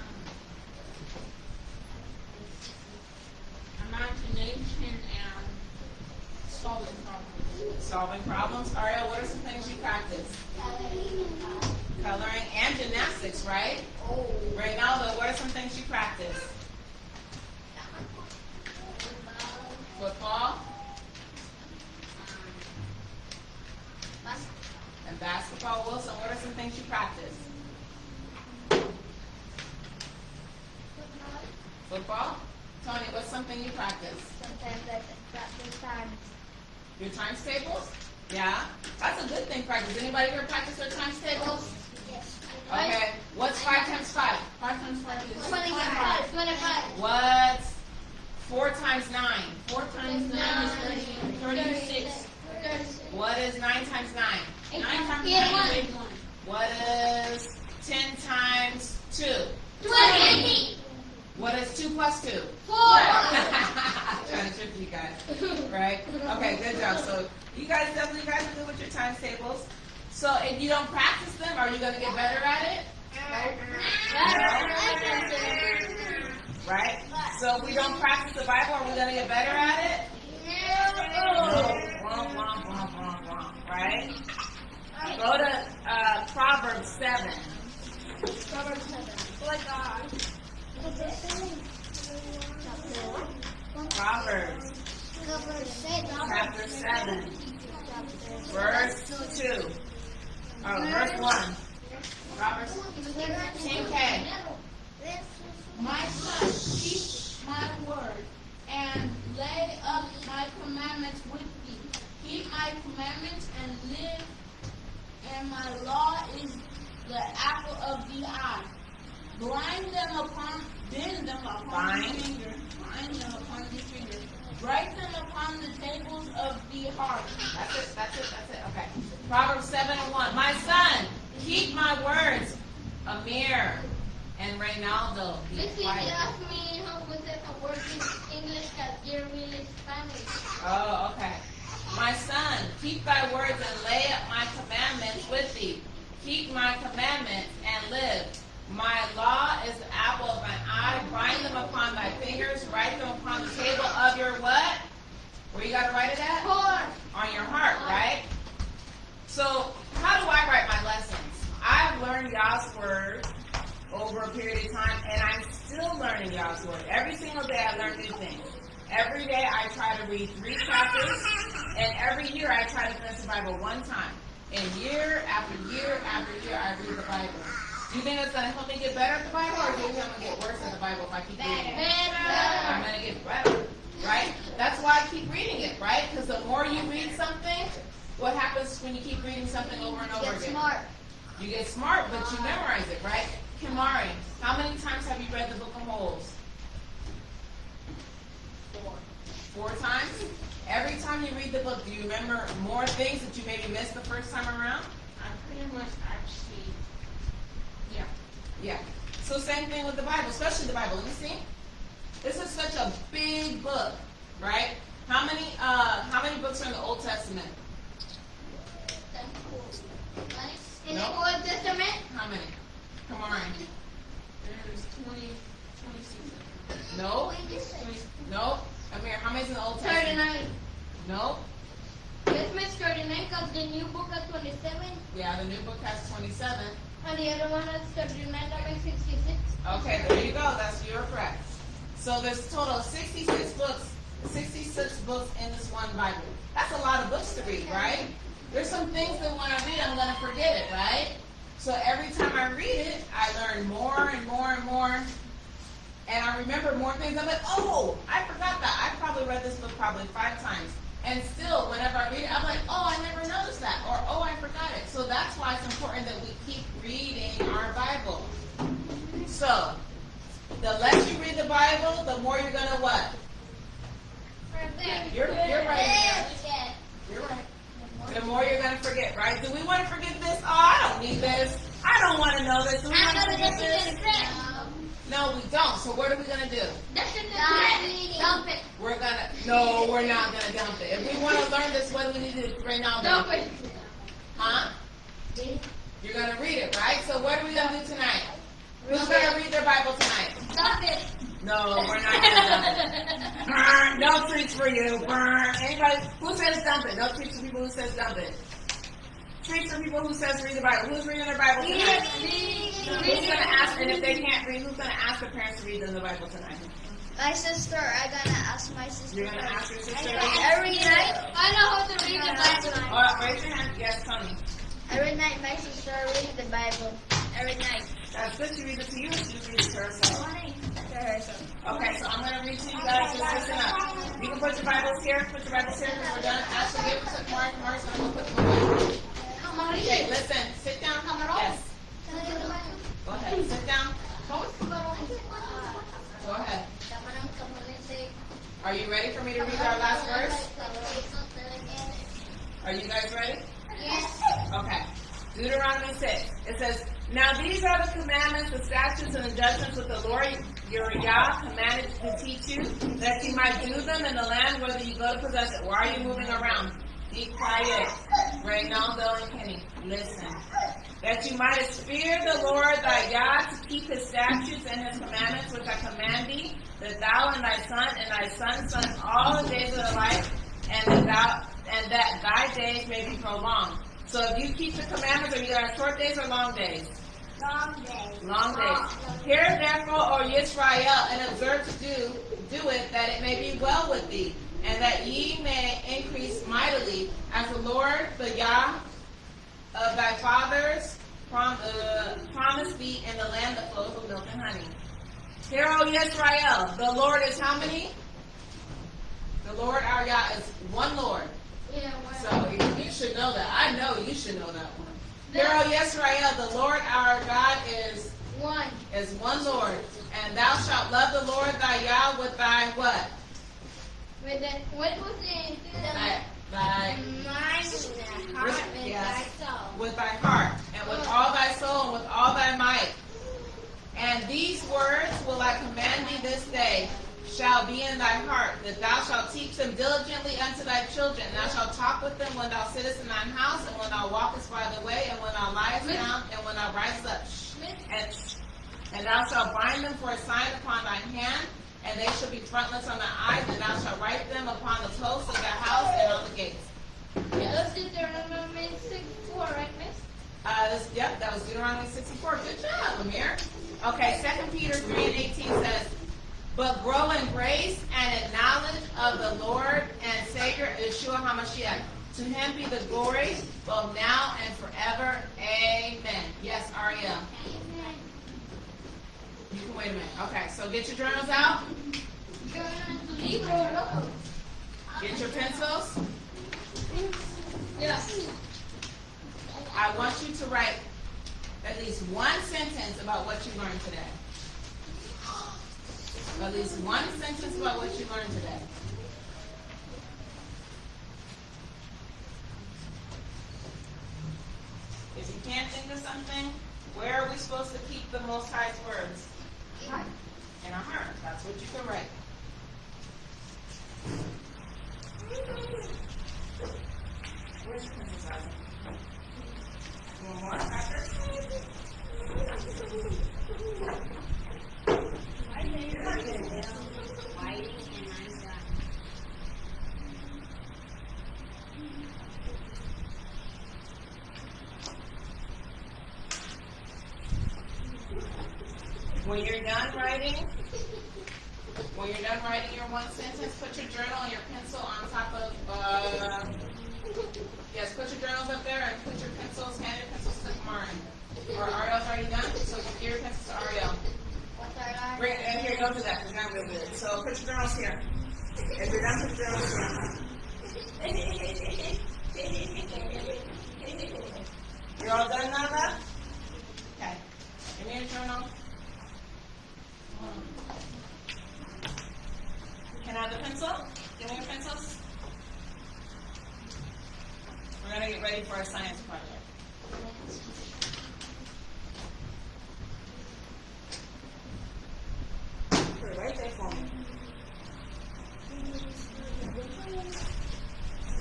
imagination and solving problems. Solving problems. Ariel, what are some things you practice? Coloring and gymnastics, right? Reynaldo, what are some things you practice? Football and basketball. Wilson, what are some things you practice? Football. Tony, what's something you practice? Sometimes I practice time. Your times tables? Yeah. That's a good thing, practice. Anybody here practice their times tables? Yes. Okay. What's 5 times 5? 5 times 5 is 25. 25. What's 4 times 9? 4 times 9 is 36. What is 9 times 9? 9 times 9 Yeah, is 81. What is 10 times 2? 20. What is 2 plus 2? 4. Trying to trick you guys, right? Okay, good job. So you guys are good with your times tables. So if you don't practice them, are you going to get better at it? Right? So if we don't practice the Bible, are we going to get better at it? No. Wrong, wrong, wrong, wrong, wrong. Right? Go to Proverbs 7. Proverbs 7. Oh God. Proverbs chapter 7, verse 2. Oh, verse 1. Proverbs 10K. My son, keep my word and lay up my commandments with thee. Keep my commandments and live, and my law is the apple of the eye. Bend them upon the finger. Bind them upon the finger. Write them upon the tables of the heart. That's it. Okay. Proverbs 7:1. My son, keep my words. Amir and Reynaldo, be Miss, you quiet. asked me how was it a word in English that you're really Spanish. Oh, okay. My son, keep thy words and lay up my commandments with thee. Keep my commandments and live. My law is the apple of my eye. Bind them upon thy fingers. Write them upon the table of your what? Where you got to write it at? Heart. On your heart, right? So, how do I write my lessons? I've learned Yah's word over a period of time, and I'm still learning Yah's word. Every single day I learn new things. Every day I try to read 3 chapters, and every year I try to finish the Bible one time. And year after year after year I read the Bible. Do you think it's going to help me get better at the Bible, or do you think I'm going to get worse at the Bible if I keep reading it? I'm going to get better, right? That's why I keep reading it, right? Because the more you read something, what happens when you keep reading something over and over Get again? smart. You get smart, but you memorize it, right? Kimari, how many times have you read the Book of Holes? 4 times? Every time you read the book, do you remember more things that you maybe missed the first time around? I pretty much actually, yeah. Yeah. So same thing with the Bible, especially the Bible. Let me see. This is such a big book, right? How many books are in the Old Testament? In the No. Old Testament, How many? Come on. There's 26. No. No. Amir, how many's in the Old Testament? 39. Nope. Yes, Miss 39 because the new book has 27 Yeah, the new book has 27. and the other one has 39, that makes 66. Okay, there you go. That's you're correct. So there's a total of 66 books in this one Bible. That's a lot of books to read, right? There's some things that when I read, I'm going to forget it, right? So every time I read it, I learn more and more and more. And I remember more things. I'm like, oh, I forgot that. I probably read this book probably 5 times. And still, whenever I read it, I'm like, oh, I never noticed that. Or, oh, I forgot it. So that's why it's important that we keep reading our Bible. So, the less you read the Bible, the more you're going to what? You're right. You're right. The more you're going to forget, right? Do we want to forget this? Oh, I don't need this. I don't want to know this. Do we want to forget this? No, we don't. So what are we going to do? Dump it. We're going to, no, we're not going to dump it. If we want to learn this, what do we need to do right now? Dump it. Huh? You're going to read it, right? So what are we going to do tonight? Who's going to read their Bible tonight? Dump it. No, we're not going to dump it. Burn. No treats for you. Burn. Anybody who says dump it? No treats for people who says dump it. Treats for people who says read the Bible. Who's reading their Bible tonight? Who's going to ask? And if they can't read, who's going to ask their parents to read them the Bible tonight? My sister, I'm gonna ask my sister. You're going to ask your sister? Every night. I know how to read the Bible. Oh, raise your hand. Yes, Tony. Every night, my sister reads the Bible. Every night. That's good. She reads it to you, or she reads it to herself? To herself. Okay, so I'm going to read to you guys. Just listen up. You can put your Bibles here. Put your Bibles here when we're done. Ashley, give it to Mark. Mark's going to put them away. Okay, listen. Sit down. Yes. Go ahead. Sit down. Go ahead. Are you ready for me to read our last verse? Are you guys ready? Yes. Okay. Deuteronomy 6. It says, now these are the commandments, the statutes, and the judgments that the Lord your Yah commanded to teach you, that you might do them in the land whether you go to possess it. Why are you moving around? Be quiet. Reynaldo and Kenny, listen. That you might fear the Lord thy God, to keep his statutes and his commandments, which I command thee, that thou and thy son and thy son's son all the days of thy life, and that thy days may be prolonged. So if you keep the commandments, are you going to have short days or long days? Long day. Long days. Hear therefore, O Yisrael, and observe to do it, that it may be well with thee, and that ye may increase mightily, as the Lord, the Yah of thy fathers, promised thee in the land that flows with milk and honey. Hear, O Yisrael, the Lord is how many? The Lord our Yah is one Lord. Yeah, So you should know that. I know you should know that one. Hear, O Yisrael, the Lord our God is one. Lord. And thou shalt love the Lord thy Yah with thy what? What was it? Thy Mind and heart and Yes. thy soul. With thy heart, and with all thy soul, and with all thy might. And these words will I command thee this day, shall be in thy heart, that thou shalt teach them diligently unto thy children. And thou shalt talk with them when thou sittest in thine house, and when thou walkest by the way, and when thou liest down, and when thou risest up. And thou shalt bind them for a sign upon thine hand, and they shall be frontlets on thy eyes, and thou shalt write them upon the posts of thy house and on the gates. Those Deuteronomy 6:4, right, miss? Yep, that was Deuteronomy 64. Good job, Amir. Okay, 2 Peter 3:18 says, but grow in grace and in knowledge of the Lord and Savior Yeshua HaMashiach. To him be the glory, both now and forever. Amen. Yes, Ariel. You can wait a minute. Okay, so get your journals out. Get your pencils. Yes. I want you to write at least one sentence about what you learned today. At least one sentence about what you learned today. If you can't think of something, where are we supposed to keep the Most High's words? In our heart. That's what you can write. Where's your pencil, Isaac? You want more, Patrick? When you're done writing your one sentence, put your journal and your pencil on top of, yes, put your journals up there and put your pencils, hand your pencils to Kamari. Or Ariel's already done, so give your pencils to Ariel. Bring it, and here, don't do that, because you're not real good. So put your journals here. If you're done, put your journals here. You're all done now, love? Okay. Give me your journal. Can I have the pencil? Give me your pencils. We're going to get ready for our science project. Put it right there for me.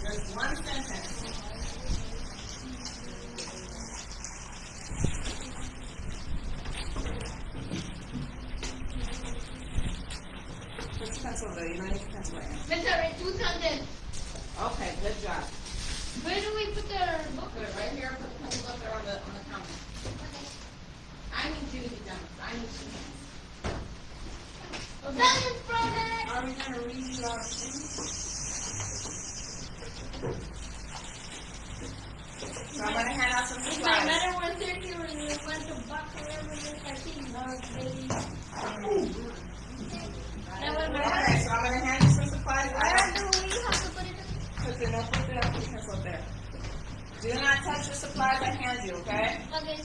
Just one sentence. Put your pencil there. You don't need your pencil right now. Mr. Two sentences. Okay, good job. Where do we put the book? Put it right here. Put the pencil up there on the counter. I need you to be done. I need two hands. Science project. Are we gonna read our things? So I'm going to hand out some It's supplies. like better when circular when you went to box whatever it is, I think Lord baby. That was Okay, so I'm going to hand you some supplies. Where do we have to put it? Put your notebook there, put your pencil there. Do not touch the supplies I hand you, okay? Okay.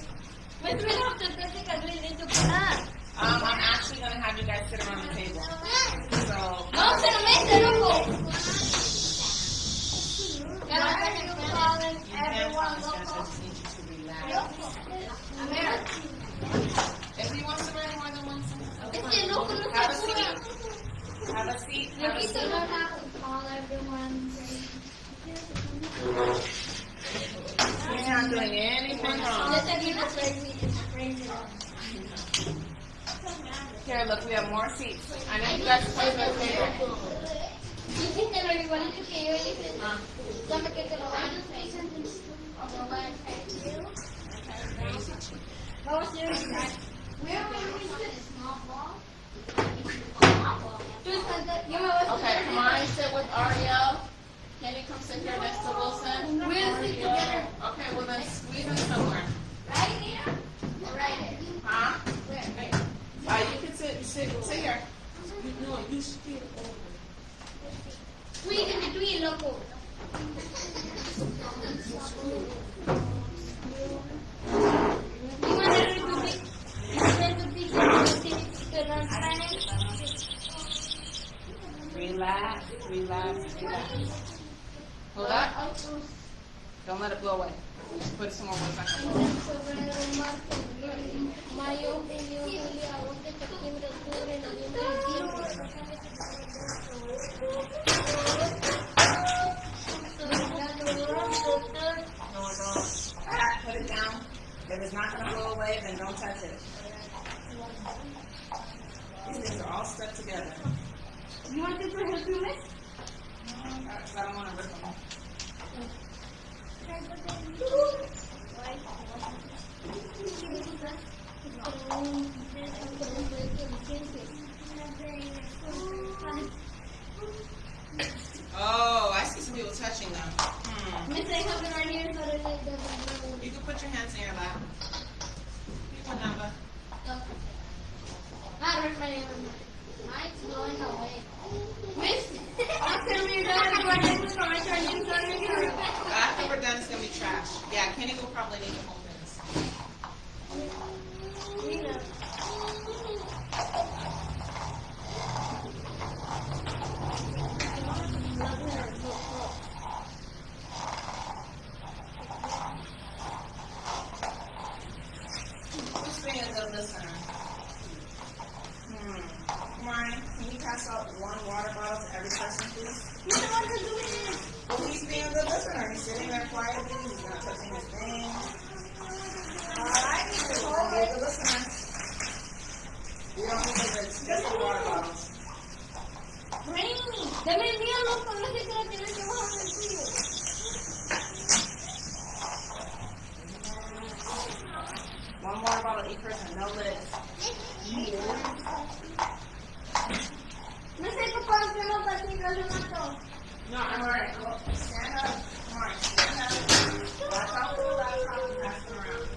But we have to put it because we need to put up. I'm actually going to have you guys sit around the table. So, Vamos a la mesa, loco. Everyone I loco. just need you to relax. America. If you want to learn more than one sentence, Este loco no have a se seat. apura. Have a seat. Yo Have a quise seat. learn how to call everyone. You're not doing anything wrong. Just have you to praise me. Here, look, we have more seats. I know you guys play the table. Dijiste lo igualito que yo hice. Dame que te lo vaya a hacer. Vamos a hacer un crack. Where will we sit? Small ball? Yo me voy a Okay, come on, sit with Ariel. Can you come sit here next to Wilson? We'll sit together. Okay, well then squeeze in somewhere. Right here? Or right there? Huh? Where? You can sit here. No, you sit over. Squeeze in between, loco. You want to read the big? You want to be to learn Spanish? Relax, relax, relax. Hold up. Don't let it blow away. Put some more words on the board. Febrero, marzo, abril, mayo, junio, julio, agosto, septiembre, octubre, noviembre, Put it down. If it's not going to blow away, then don't touch it. These things are all stuck together. You want this for help you with? Because I don't want to rip them. Oh, I see some people touching them. Miss, I have it right here so that it doesn't You can put your hands in your lap. You can have a... I hurt my hand. Mine's blowing away. Miss, after we're done, we're going to start turning something. After we're done, it's going to be trash. Yeah, Kenny will probably need to hold this. Who's being a good listener? Ryan, can you pass out one water bottle to every person, please? Well, he's being a good listener. He's sitting there quietly. He's not touching his thing. Alright, he's a good listener. We don't need the just the water bottles. Rainy, dame el mío, loco, no sé qué la tienes que bajar el tuyo. One water bottle each person, no lids. No, All right, well, stand up. All right, stand up. Watch out for the laptop and pass it around.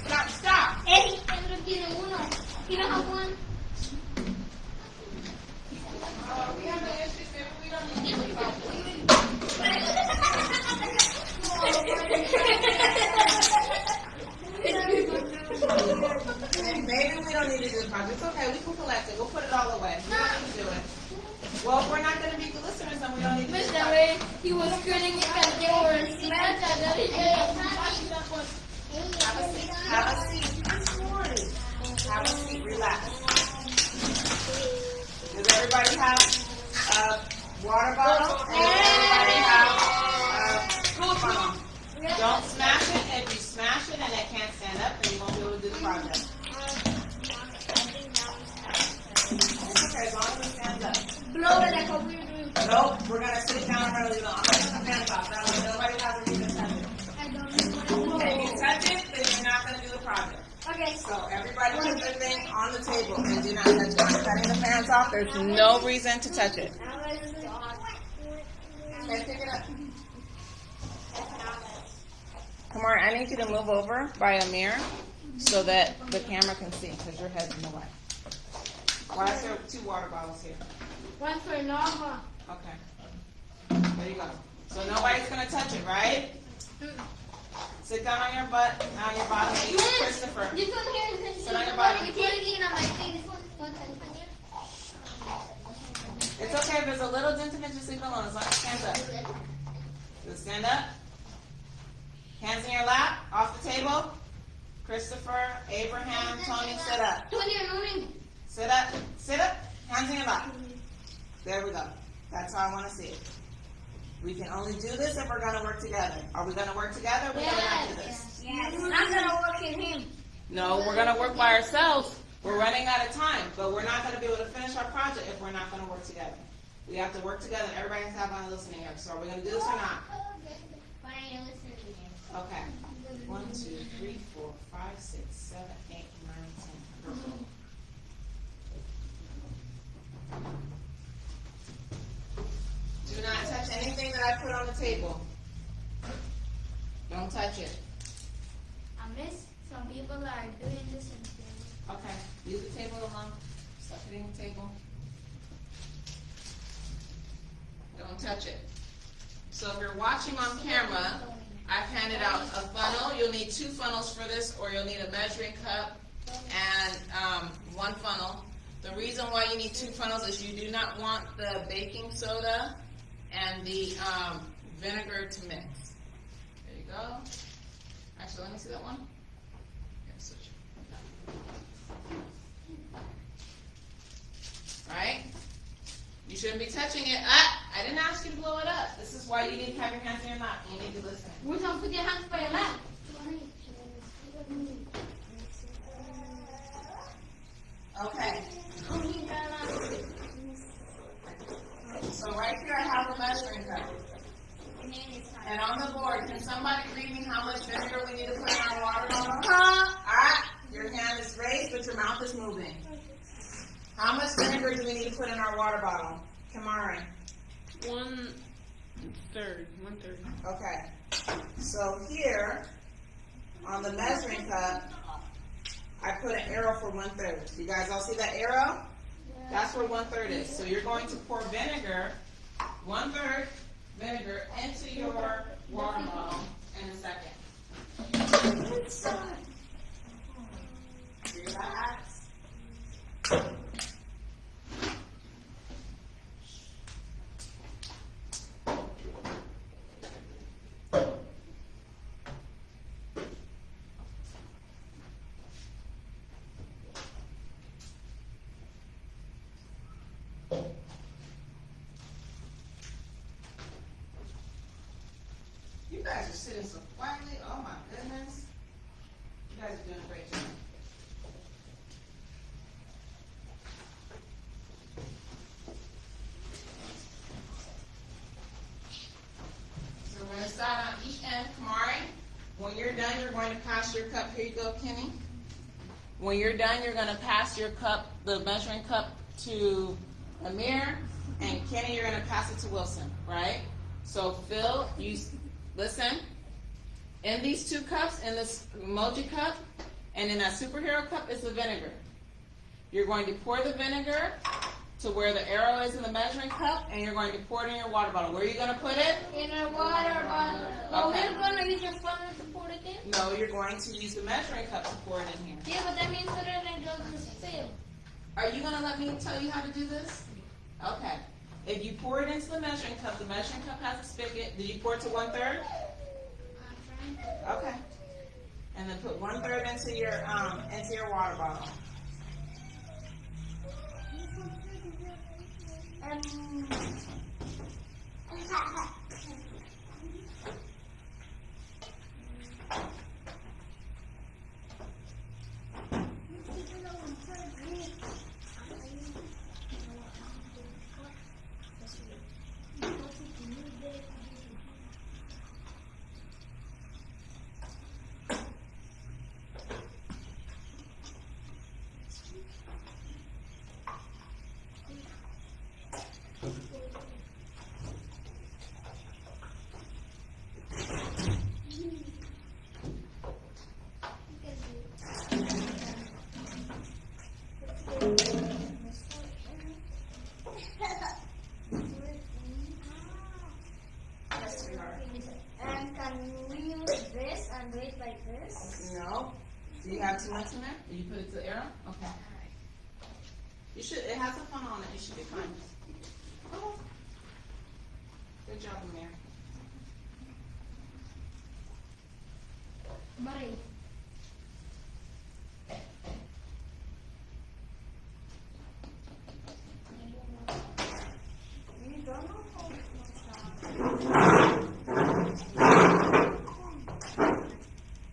Stop, stop. Pedro tiene uno. ¿Tienes jabón? We have no issues, maybe we don't need to do that. Maybe we don't need to do the project. It's okay, we can collect it. We'll put it all away. We don't need to do it. Well, if we're not going to be good listeners, then we don't need to do Mr. it. Ray, he was screaming because they were smashed and Have a seat. Have a seat. Have a seat. Relax. Does everybody have a water bottle? And does everybody have a food funnel? Don't smash it. If you smash it and it can't stand up, then you won't be able to do the project. It's okay as long as it stands up. blow it like a weird. Nope, we're going to sit down and really long. I'm going to put the fans off. That way nobody has a reason to touch it. I don't know what If you touch it, then you're not going to do the project. Okay. So everybody put their thing on the table and do not touch it. I'm cutting the fans off. There's no reason to touch it. Okay, pick it up. Kamara, I need you to move over by a mirror so that the camera can see because your head's in the way. Why is there 2 water bottles here? One for Nova. Okay. There you go. So nobody's going to touch it, right? Sit down on your butt, on your bottom. Hey, Christopher. This one here is Sit on your bottom. You put it in on my face. It's okay if there's a little dent in it, just leave it alone as long as it stands up. Does it stand up? Hands in your lap, off the table. Christopher, Abraham, Tony, sit up. Sit up, sit up, hands in your lap. There we go. That's how I want to see it. We can only do this if we're going to work together. Are we going to work together? We're going to not do this. Yes. I'm gonna work in him. No, we're going to work by ourselves. We're running out of time, but we're not going to be able to finish our project if we're not going to work together. We have to work together. Everybody has to have on a listening ear. So are we going to do this or not? Okay. 1, 2, 3, 4, 5, 6, 7, 8, 9, 10. Do not touch anything that I put on the table. Don't touch it. I miss some people are doing this and thing. Okay. Leave the table alone. Stop hitting the table. Don't touch it. So if you're watching on camera, I've handed out a funnel. You'll need 2 funnels for this, or you'll need a measuring cup and 1 funnel. The reason why you need 2 funnels is you do not want the baking soda and the vinegar to mix. There you go. Actually, let me see that one. Here, switch. Right? You shouldn't be touching it. I didn't ask you to blow it up. This is why you need to have your hands in your lap. You need to listen. We don't put your hands by your lap. Okay. So right here I have a measuring cup. And on the board, can somebody read me how much vinegar we need to put in our water bottle? Alright, your hand is raised, but your mouth is moving. How much vinegar do we need to put in our water bottle? Kamari. 1/3. Okay. So here, on the measuring cup, I put an arrow for 1/3. You guys all see that arrow? That's where 1/3 is. So you're going to pour vinegar, 1/3 vinegar, into your water bottle in a second. Relax. You guys are sitting so quietly. Oh my goodness. You guys are doing a great job. here you go, Kenny. When you're done, you're gonna pass your cup, the measuring cup, to Amir, and Kenny, you're gonna pass it to Wilson, right? So Phil, listen. In these two cups, in this emoji cup, and in that superhero cup is the vinegar. You're going to pour the vinegar to where the arrow is in the measuring cup, and you're going to pour it in your water bottle. Where are you going to put it? In a water bottle. Okay. We're gonna use your funnel to pour it in? No, you're going to use the measuring cup to pour it in here. Yeah, but that means that it doesn't spill. Are you going to let me tell you how to do this? Okay. If you pour it into the measuring cup has a spigot. Did you pour it to 1/3? Okay. And then put 1/3 into your water bottle. And can we use this and do it like this? No. Do you have too much in there? Did you put it to the arrow? Okay. You should. It has a funnel on it. You should be fine. Oh. Good job, Amir. Buddy.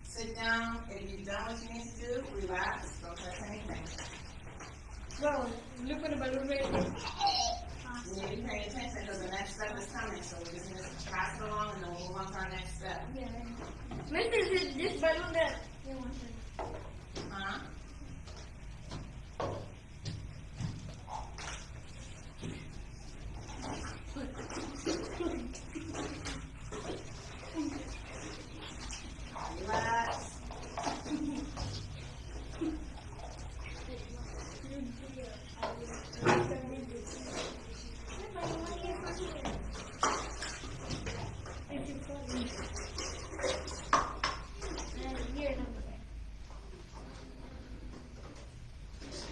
Sit down. If you've done what you need to do, relax. Don't touch anything. Bro, look at the balloon right there. You need to pay attention because the next step is coming. So we're just going to pass it along and then we'll move on to our next step. Mister, this balloon there. Huh? Relax.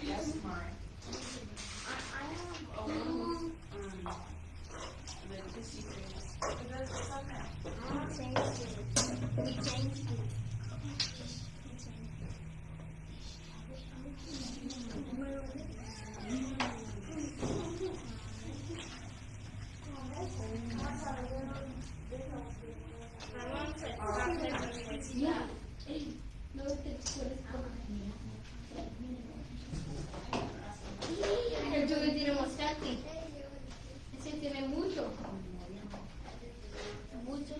Yes, Mari. I have a little the tissue things. It's okay. We changed it. Yeah. El tuyo tiene bastante. Ese tiene mucho. Mucho.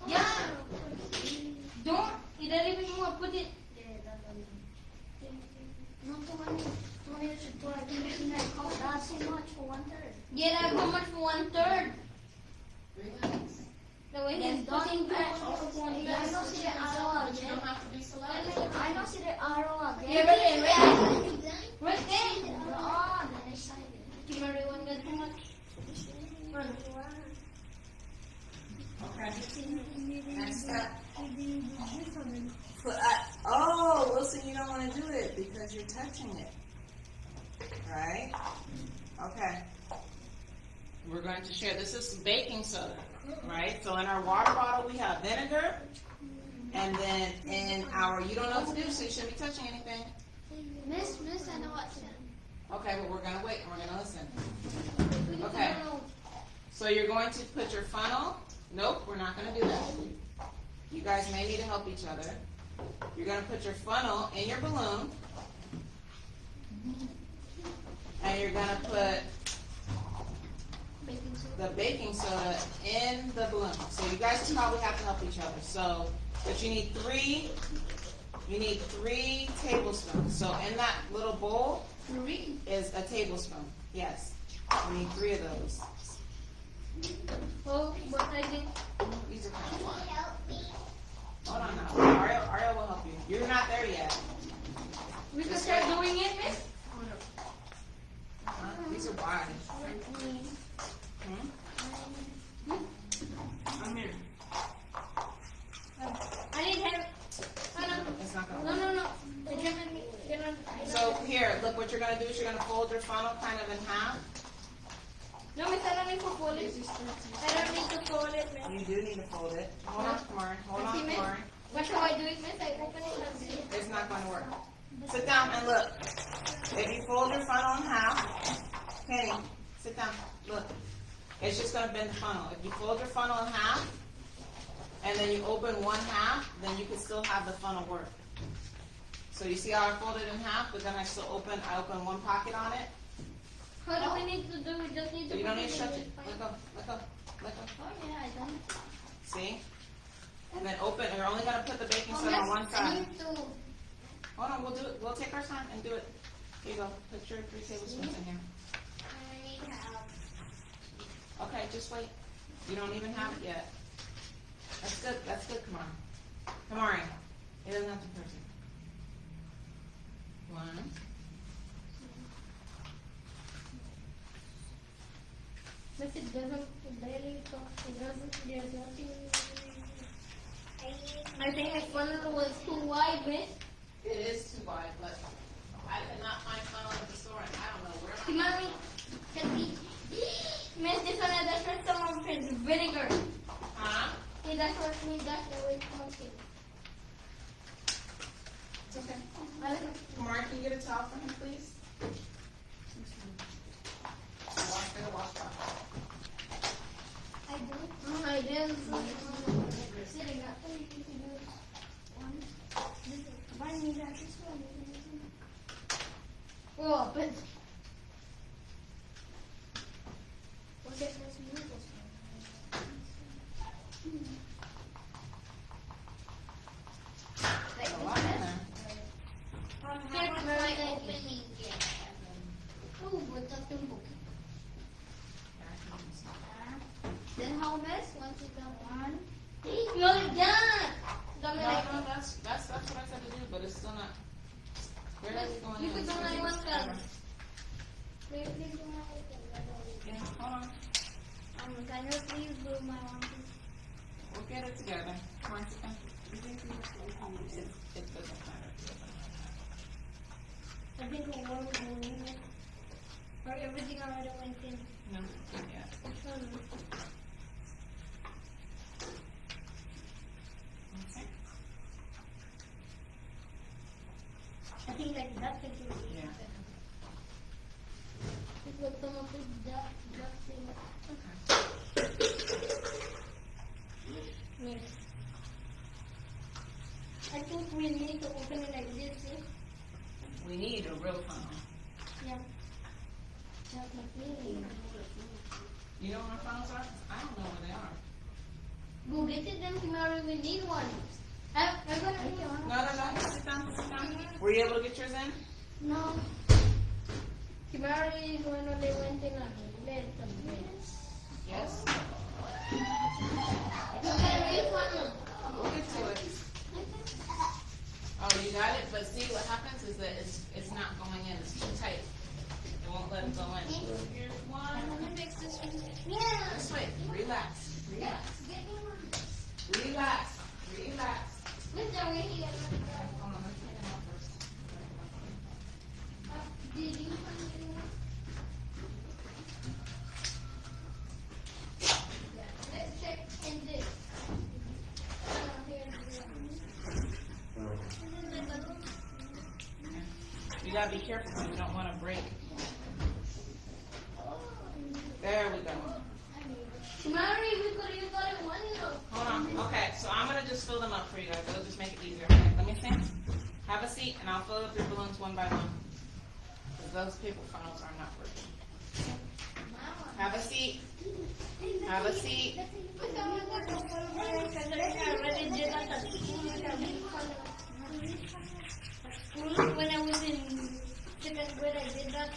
Yeah. Don't. You don't even want to put it. That's too much for 1/3. Yeah, that's how much for 1/3. Relax. The way he's putting that. I don't see the arrow But you again. don't have to be selective. I don't see the arrow again. Yeah, right there. Right there. Oh, the side. Give everyone that too much. Run. Okay. Next step. Oh, Wilson, you don't want to do it because you're touching it. Right? Okay. We're going to share. This is baking soda, right? So in our water bottle, we have vinegar. And then in our, you don't know what to do, so you shouldn't be touching anything. Miss, I know what to do. Okay, but we're going to wait and we're going to listen. Okay. So you're going to put your funnel. Nope, we're not going to do that. You guys may need to help each other. You're going to put your funnel in your balloon. And you're going to put Baking soda. the baking soda in the balloon. So you guys probably have to help each other. So, but you need three tablespoons. So in that little bowl is a tablespoon. Yes. You need 3 of those. Oh, but I think. These are kind of fun. Help me. Hold on now. Ariel will help you. You're not there yet. We can start doing it, miss? These are wide. Hmm? I'm here. I need help. It's not gonna No, work. no, no. It cannot. So here, look, what you're gonna do is you're gonna fold your funnel kind of in half. No, miss, I don't need to fold it. I don't need to fold it, miss. You do need to fold it. Hold on, Kamari. Hold on, See, miss? Kamari. What shall I do it, miss? I open it and see. It's not gonna work. Sit down and look. If you fold your funnel in half, Penny, sit down, look. It's just gonna bend the funnel. If you fold your funnel in half, and then you open one half, then you can still have the funnel work. So you see how I folded in half, but then I open one pocket on it? How do we need to do? We just need to. You don't need to put shut it it. in Let go, let go, let go. Oh, yeah, I don't. See? And then open, and you're only gonna put the baking Oh, soda on miss, one I side. need to. Hold on, we'll do it, we'll take our time and do it. Here you go, put your 3 tablespoons in here. I need help. Okay, just wait. You don't even have it yet. That's good, come on. Come on, it doesn't have to be perfect. 1. Miss, it doesn't. It barely talks. It doesn't. There's nothing. I think my funnel was too wide, miss. It is too wide, but I could not find funnel at the store, and I don't know where. Mommy, can we? Miss, this one has extra some of his vinegar. Huh? That's what we got away from it. It's okay. Kamari, can you get a towel for him, please? Wash the washcloth. I don't. No, I didn't. Sitting up. Oh, but. Okay, let's move this There's a lot in there. Opening it. Oh, but that's too much. Then how much? Once it's done, 1. You're done. No, that's what I said to do, but it's still not. Where is it going? You in? could do like one Yeah, Please do hold on. Can you please do my one? We'll get it together. Come on, sit down. It doesn't matter. I think we'll work on it. Or everything already went in. No, yeah. Okay. I think like that can do it. Yeah. It will come up with that thing. Yes. I think we need to open it like this, eh? We need a real funnel. Yeah. That's my feeling. You know where funnels are? I don't know where they are. Go get it then tomorrow, we need one. I'm gonna take one. No. Sit down. Were you able to get yours in? No. Tomorrow is when they went in on bed some beds. Yes. We'll get a real one. We'll get to it. Oh, you got it? But see, what happens is that it's not going in. It's too tight. It won't let it go in. Here's one. Let me fix this one. Yeah. Just wait. Relax. Relax. Get me one. Relax. Relax. Mr. Wiki. Hold on, let's take it out first. Did you find it? Let's check in this. You gotta be careful because you don't want to break. There we go. Mary, you got it one, Hold on. Okay, so I'm gonna just fill them up for you guys. It'll just make it easier. Okay, let me see. Have a seat, and I'll fill up your balloons one by one. Because those paper funnels are not working. Have a seat. Have a seat. When I was in second grade, I did that.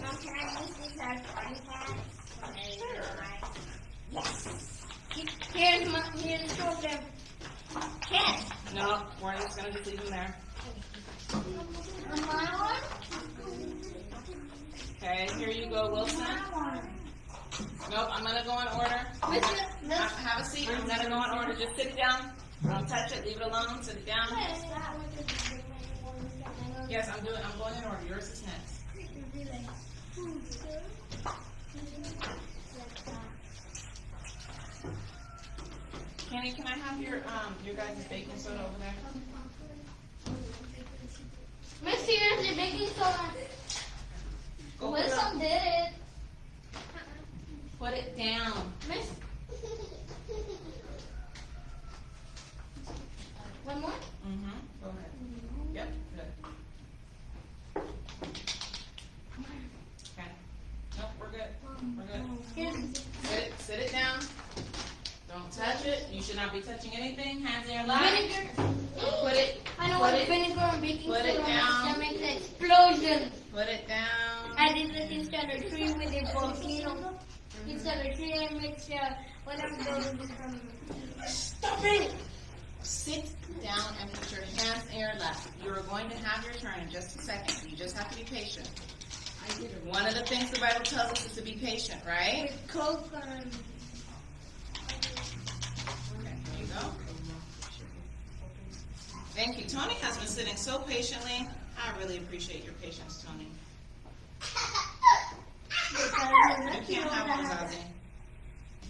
Mom, can I use these as fun packs? Here's two of them. Yes. No, we're just gonna just leave them there. Okay, here you go, Wilson. Nope, I'm gonna go in order. Have a seat. I'm gonna go in order. Just sit it down. Don't touch it. Leave it alone. Sit it down. Yes, I'm going in order. Yours is next. Kenny, can I have your guys' baking soda over there? Miss, here's the baking soda. Go put it up. Wilson did it. Put it down. Miss. One more? Mm-hmm. Go ahead. Yep, good. Okay. Nope, we're good. We're good. Sit it down. Don't touch it. You should not be touching anything. Hands in your lap. Vinegar. Put it. I know what vinegar and baking Put soda it down. that makes an explosion. Put it down. I did this in standard 3 with a volcano. In standard 3, I mixed whatever goes from. Stop it. Sit down and put your hands in your lap. You're going to have your turn in just a second. You just have to be patient. One of the things the Bible tells us is to be patient, right? With Coke and. Okay, here you go. Thank you. Tony has been sitting so patiently. I really appreciate your patience, Tony. You can't have one, Zazie.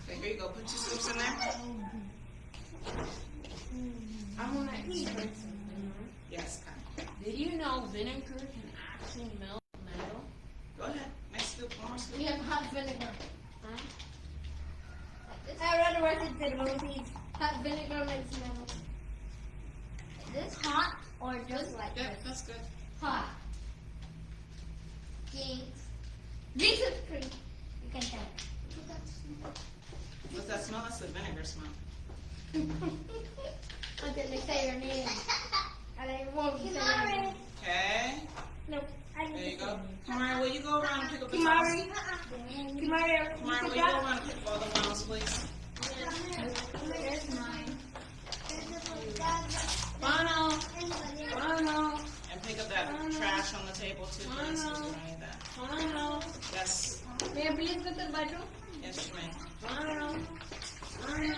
Okay, here you go. Put your scoops in there. I want to explain something. Yes, kind Did you know vinegar can actually melt metal? Go ahead. Next scoop. One more scoop. We have hot vinegar. Huh? I read the recipe movies. Hot vinegar makes metal. Is this hot or just like Yep, this? that's good. Hot. Jinx. Jinx is cream. You can tell. What's that smell? That's the vinegar smell. I didn't say your name. And I won't say your name. Okay. No. There you go. Kamari, will you go around and pick up the Kimari. sauce? Kimari. Kamari, will you go around and pick up all the ones, please? There's mine. Bono! Bono! And pick up that trash on the table too, please, because we don't need that. Bono! Yes. May I please go to the bathroom? Yes, you may. Bono! Bono!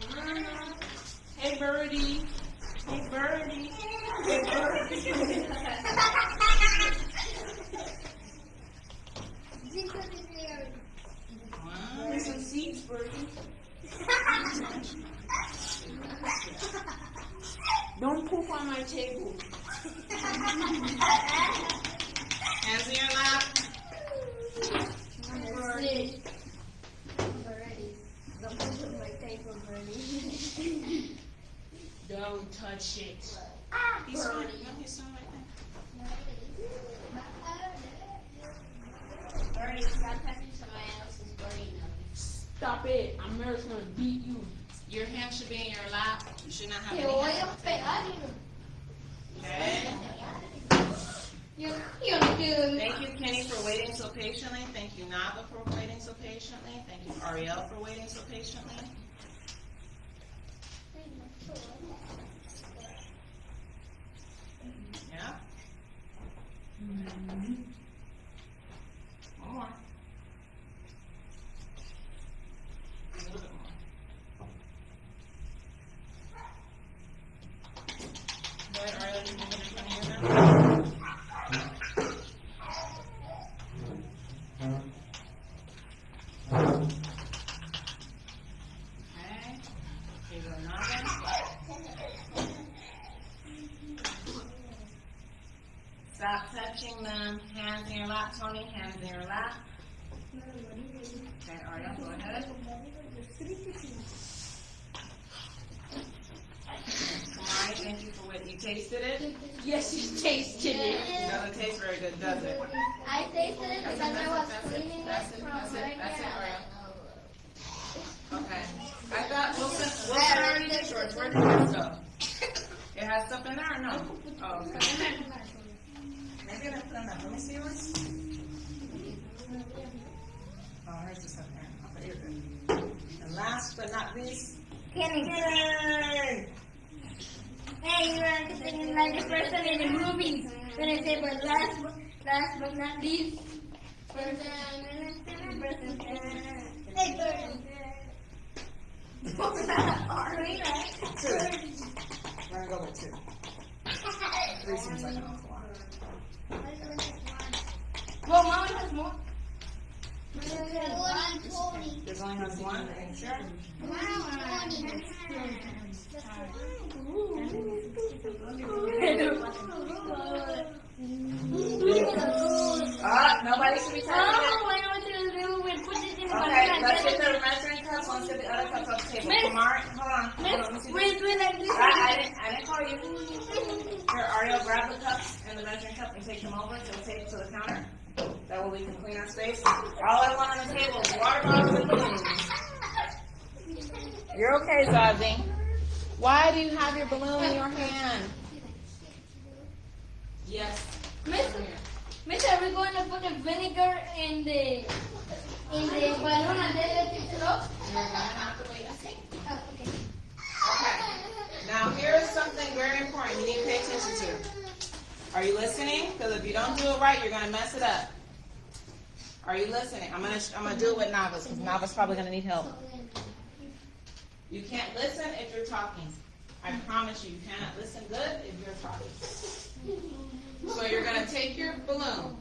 Bono! Hey, Birdie! Hey, Birdie! Hey, Birdie! Jinx is here. One. There's some seeds, Birdie. Don't poop on my table. Hands in your lap. Birdie. Don't put it on my table, Birdie. Don't touch it. He's on. No, he's on right there. Birdie, stop touching somebody else's birdie nose. Stop it. America's gonna beat you. Your hand should be in your lap. You should not have Te any voy hands. a pegar. Okay. Yo no quiero. Thank you, Kenny, for waiting so patiently. Thank you, Nava, for waiting so patiently. Thank you, Ariel, for waiting so patiently. Yeah. One more. A little bit more. Go ahead, Ariel, you can get in front of you now. Okay. Here you go, Nava. Stop touching them. Hands in your lap, Tony. Hands in your lap. Okay, Ariel, go ahead. Kamari, thank you for what you tasted it? Yes, you tasted it. It doesn't taste very good, does it? I tasted it because I was cleaning it That's it, from that's it, right that's it, there. Oreo. Okay. I thought Wilson already did yours. Where did yours go? It has stuff in there or no? Oh, okay. Maybe I put them up. Let me see yours. Oh, here's the stuff there. Okay, you're good. And last but not least, Kenny. Yay! Hey, you are singing like the person in the movies. When I say, but last but not least, person. Hey, person. Are we right? Two. We're gonna go with two. Three seems like an awful lot. Well, Mama has more. There's only has one. Are you sure? Nobody should be touching it. Okay, let's get the measuring cups. Let's get the other cups off the table. Miss. Kamari, hold on. Hold on, let me see. I didn't call you. Here, Ariel, grab the cups and the measuring cup and take them over to the table, to the counter. That way we can clean our space. All I want on the table is water bottles and balloons. You're okay, Zazie. Why do you have your balloon in your hand? Yes. Miss, are we going to put the vinegar in the balloon and then let it flow? You're gonna have to wait and see. Oh, okay. Okay. Now here's something very important you need to pay attention to. Are you listening? Because if you don't do it right, you're gonna mess it up. Are you listening? I'm gonna do it with Navas because Navas probably gonna need help. You can't listen if you're talking. I promise you, you cannot listen good if you're talking. So you're gonna take your balloon.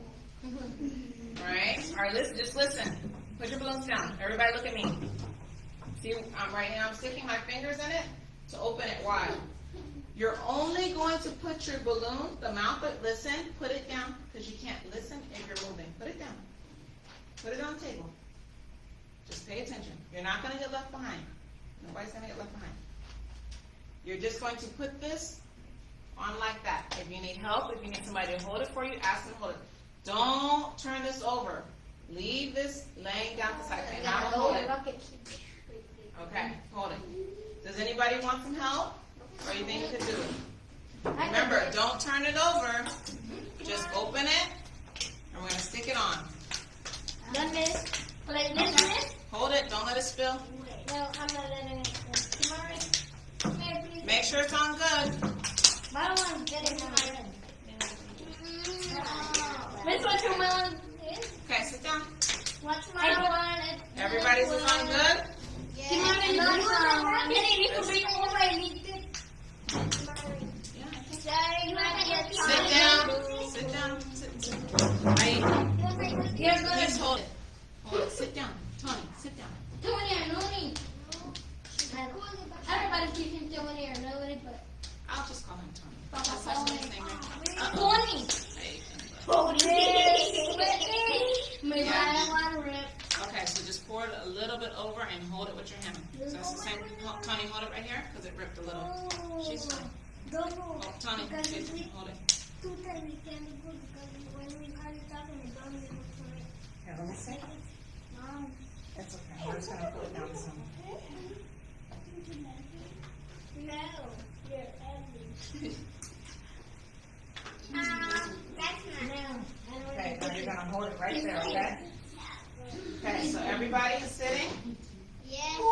Alright? Alright, listen, just listen. Put your balloons down. Everybody look at me. See, right now I'm sticking my fingers in it to open it wide. You're only going to put your balloon, the mouth, but listen, put it down, because you can't listen if you're moving. Put it down. Put it on the table. Just pay attention. You're not going to get left behind. Nobody's going to get left behind. You're just going to put this on like that. If you need help, if you need somebody to hold it for you, ask them to hold it. Don't turn this over. Leave this laying down beside you. Now hold it. Okay, hold it. Does anybody want some help? Or you think you can do it? Remember, don't turn it over. Just open it, and we're going to stick it on. Done this. Like this, miss? Hold it. Don't let it spill. No, I'm not letting it. Tomorrow. Make sure it's on good. My one's getting on my red. Miss, what's your melon? Okay, sit down. What's my one? Everybody's is on good? Tomorrow, you can bring over and eat it. Sit down. Sit down. Sit. Please hold it. Hold it. Sit down. Tony, sit down. Tony or Noni? Everybody keeps him Tony or nobody, but I'll just call him Tony. That's his name, right? Tony. Hey. Yeah. Okay, so just pour it a little bit over and hold it with your hand. So that's the same. Tony, hold it right here because it ripped a little. She's fine. Oh, Tony, hold it. Here, let me see. It's okay. We're just gonna pull it down some. No, you're ugly. That's not. Okay, now you're gonna hold it right there, okay? Okay, so everybody is sitting. Yes. So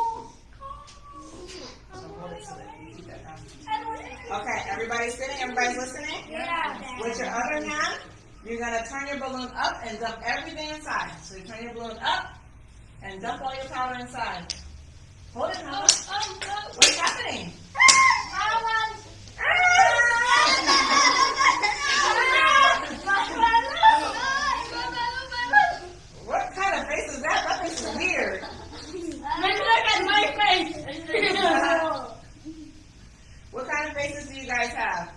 hold it so that you keep that down. Okay, everybody's sitting, everybody's listening? Yeah. With your other hand, you're gonna turn your balloon up and dump everything inside. So you turn your balloon up and dump all your powder inside. Hold it, Mama. What's happening? What kind of face is that? That face is weird. Look at my face. What kind of faces do you guys have?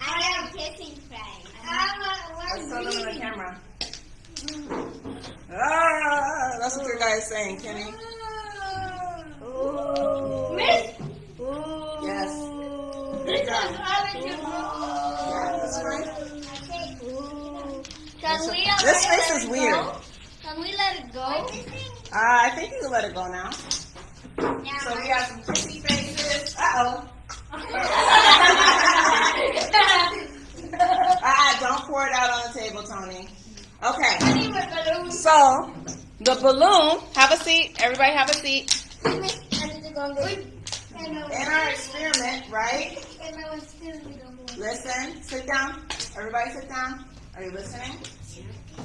I have kissing face. Let's show them in the camera. Ah, that's what your guy is saying, Kenny. Miss? Yes. Good job. Can we This face is weird. Can we let it go? I think you can let it go now. Yeah. So we have some kissy faces. Uh-oh. Don't pour it out on the table, Tony. Okay. So, the balloon, have a seat. Everybody have a seat. In our experiment, right? Listen, sit down. Everybody sit down. Are you listening?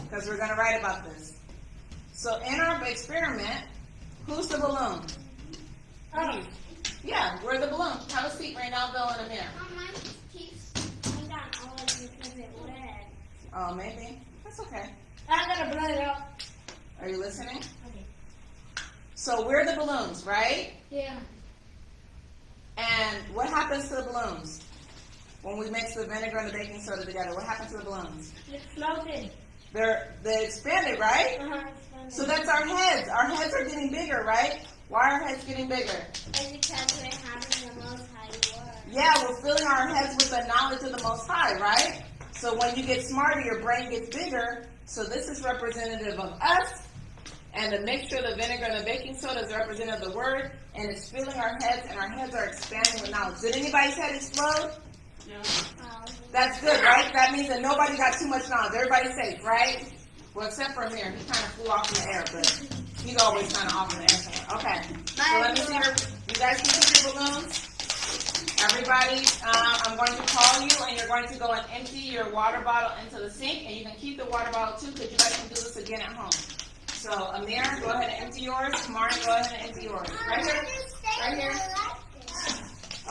Because we're going to write about this. So, in our experiment, who's the balloon? Oh. Yeah, we're the balloon. Have a seat right now, Bill, and Amir. Oh, maybe. That's okay. I'm gonna blow it up. Are you listening? Okay. So we're the balloons, right? Yeah. And what happens to the balloons? When we mix the vinegar and the baking soda together, what happens to the balloons? It's floating. They expanded, right? So that's our heads. Our heads are getting bigger, right? Why are our heads getting bigger? It's because we're having the most high word. Yeah, we're filling our heads with the knowledge of the Most High, right? So when you get smarter, your brain gets bigger. So this is representative of us. And the mixture of the vinegar and the baking soda is representative of the Word. And it's filling our heads, and our heads are expanding with knowledge. Did anybody's head explode? Yeah. That's good, right? That means that nobody got too much knowledge. Everybody's safe, right? Well, except for Amir. He kind of flew off in the air, but he's always kind of off in the air somewhere. Okay. So let me see you guys can see your balloons. Everybody, I'm going to call you, and you're going to go and empty your water bottle into the sink, and you can keep the water bottle too, because you guys can do this again at home. So, Amir, go ahead and empty yours. Kamari, go ahead and empty yours. Right here? Right here?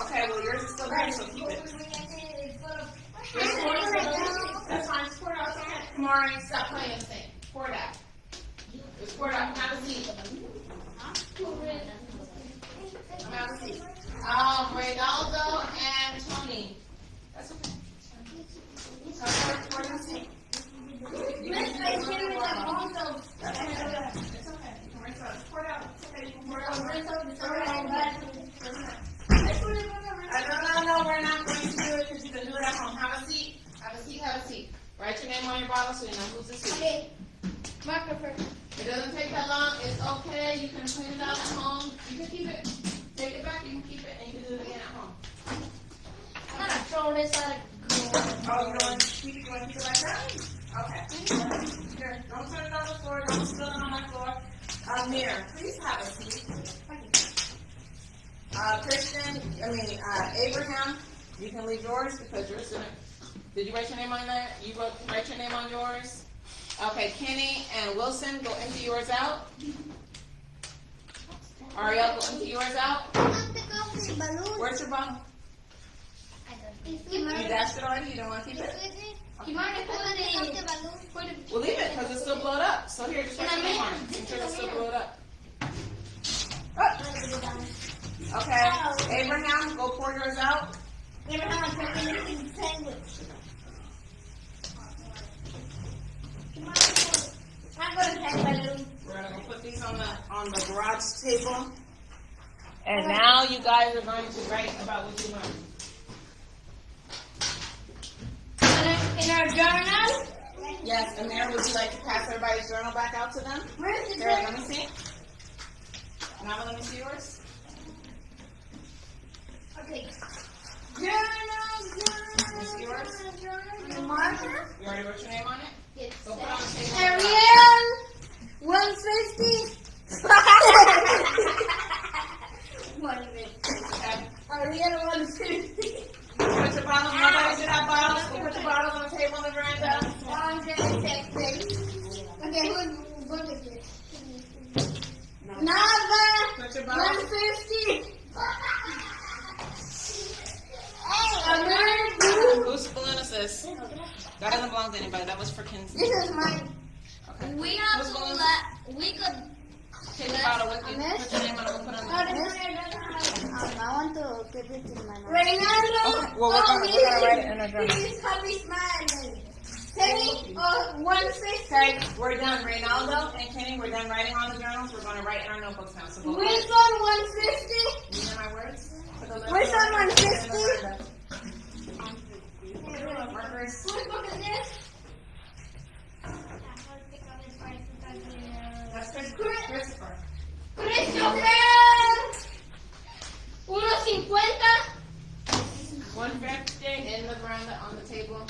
Okay, well, yours is still there, so keep it. That's fine. Just pour it out. Kamari, stop playing in the sink. Pour it out. Just pour it out. Have a seat. Have a seat. Reynaldo and Tony. That's okay. Pour it in the sink. You can do it with the water bottle. It's okay. You can rinse it out. Just pour it out. It's okay. You can pour it out. No, we're not going to do it because you can do it at home. Have a seat. Have a seat. Have a seat. Write your name on your bottle so you know who's the seat. Okay. Marker first. It doesn't take that long. It's okay. You can clean it out at home. You can keep it. Take it back. You can keep it, and you can do it again at home. I'm gonna throw this out of Oh, you want to keep it? You want to keep it like that? Okay. Here, don't turn it on the floor. Don't spill it on my floor. Amir, please have a seat. Abraham, you can leave yours because yours didn't. Did you write your name on there? You write your name on yours? Okay, Kenny and Wilson, go empty yours out. Ariel, go empty yours out. Where's your bottle? You dashed it already? You don't want to keep it? Well, leave it because it's still blowed up. So here, just write your name on it. Make sure it's still blowed up. Oh. Okay, Abraham, go pour yours out. Abraham, I'm making a sandwich. I'm going to take balloon. We're going to put these on the garage table. And now you guys are going to write about what you learned. In our journal? Yes, Amir, would you like to pass everybody's journal back out to them? Where's the Here, journal? let me see. Now let me see yours. Okay. This is yours? The marker? You already wrote your name on it? Yes. So put it on the table. Ariel, 150. 150. Okay. Ariel, 150. Put your bottles, nobody should have bottles. So put your bottles on the table on the veranda. 160. Okay, what is this? Nava, Put your bottles. 150. Whose balloon is this? That doesn't belong to anybody. That was for Kinsey. This is mine. Okay. We have Whose to balloon? we could. Take the bottle with you. Put your name on it. We'll put it on the I want to keep it in my mouth. Reynaldo, Okay, well, we're gonna write it in a journal. Please help me smile. Kenny, 150. Okay, we're done. Reynaldo and Kenny, we're done writing on the journals. We're going to write in our notebooks now. So go ahead. Wilson, 150. You know my words? Put the letter Where's on that the 150? veranda. Miranda, on the table.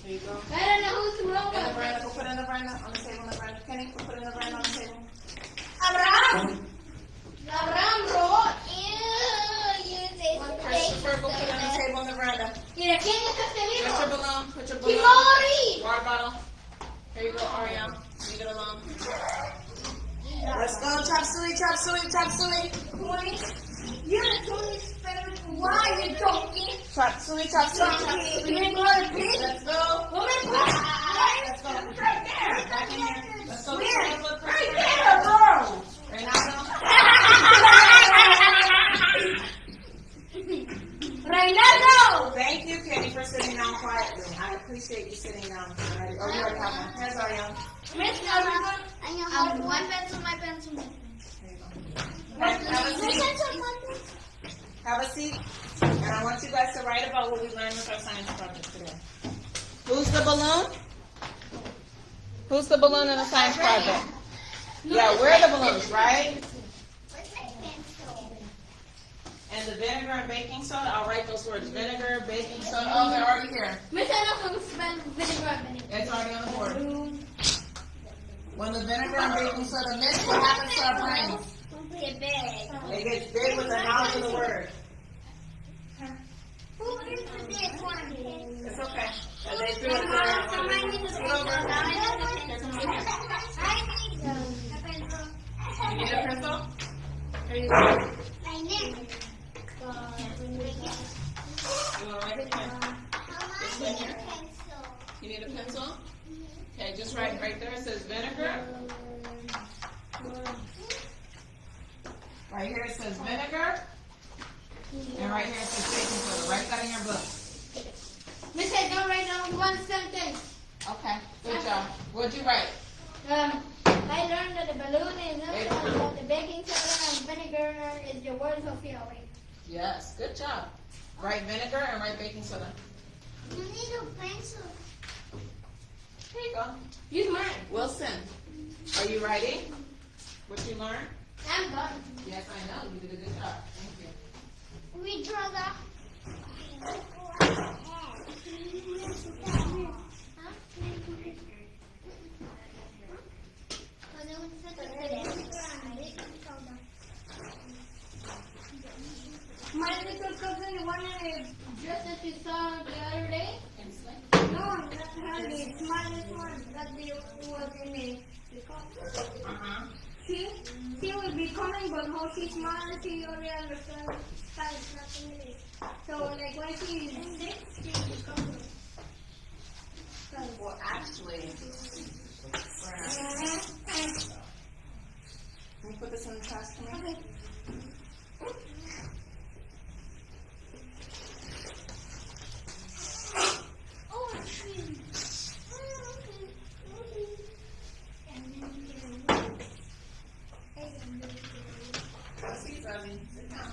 Here you go. I don't know who's In the wrong. veranda, go put it in the veranda, on the table, in the veranda. Kenny, go put it in the veranda, on the table. Abraham! Abraham wrote, ew, use this Christopher, go put it on the table, in the veranda. Mira, ¿quién es este Put your libro? balloon, put your balloon. Kimori! Water bottle. Here you go, Ariel. Leave it alone. Let's go, chop suey, chop suey, chop suey. You're the Holy Spirit. Why are you talking? Chop suey, chop suey, chop suey. You ain't going to please? Let's go. Woman, Let's go. Right there. Back in here. Let's go. Where? Right there, bro. Reynaldo. Reynaldo! Thank you, Kenny, for sitting down quietly. I appreciate you sitting down. Already. Oh, you already have one. Here's Ariel. Miss Abraham. One pencil, my pencil. Here you go. Have a seat. Have a seat. And I want you guys to write about what we learned with our science project today. Who's the balloon? Who's the balloon in the science project? Yeah, we're the balloons, right? And the vinegar and baking soda, I'll write those words. Vinegar, baking soda. Oh, they're already here. Miss Abraham spell vinegar. It's already on the board. When the vinegar and baking soda mix, what happens to our brains? Get big. It gets big with the knowledge of the word. Who is this one? It's okay. And they threw it around. Scoot over. Here, come on here. I need a pencil. You need a pencil? Here you go. I need. You want to write it here? This one here. You need a pencil? Okay, just write right there. It says vinegar. Right here it says vinegar. And right here it says baking soda. Write that in your book. Miss, don't write down one sentence. Okay, good job. What'd you write? I learned that the balloon is not about the baking soda and vinegar is the words of Yahweh. Yes, good job. Write vinegar and write baking soda. You need a pencil. Here you go. Use mine. Wilson, are you writing what you learned? I'm done. Yes, I know. You did a good job. Thank you. We draw the. My little cousin, the one dress that you saw the other day? No, not her. The smallest one that was in the car. Uh-huh. She will be coming, but how she's small, she already understands size, not English. So, like, when she's 6, she will be coming. Well, actually, can you put this in the trash for me? Have a seat, Zoe. Sit down.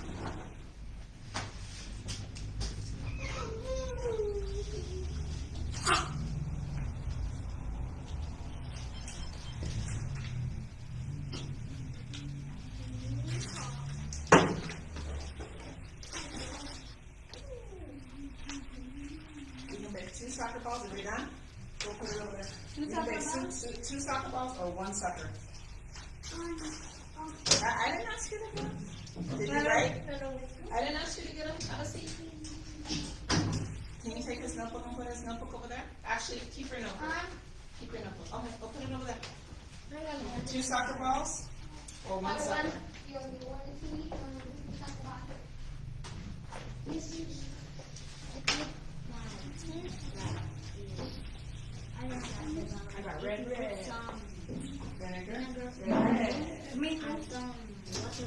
You can make 2 soccer balls. Are we done? Go put it over there. You can make 2 soccer balls or 1 sucker. I didn't ask you to get them. Did you write? I didn't ask you to get them. Have a seat. Can you take his notebook and put his notebook over there? Actually, keep your notebook. Keep your notebook. Okay, go put it over there. 2 soccer balls or 1 sucker? I got red. Vinegar. Red. Me and some water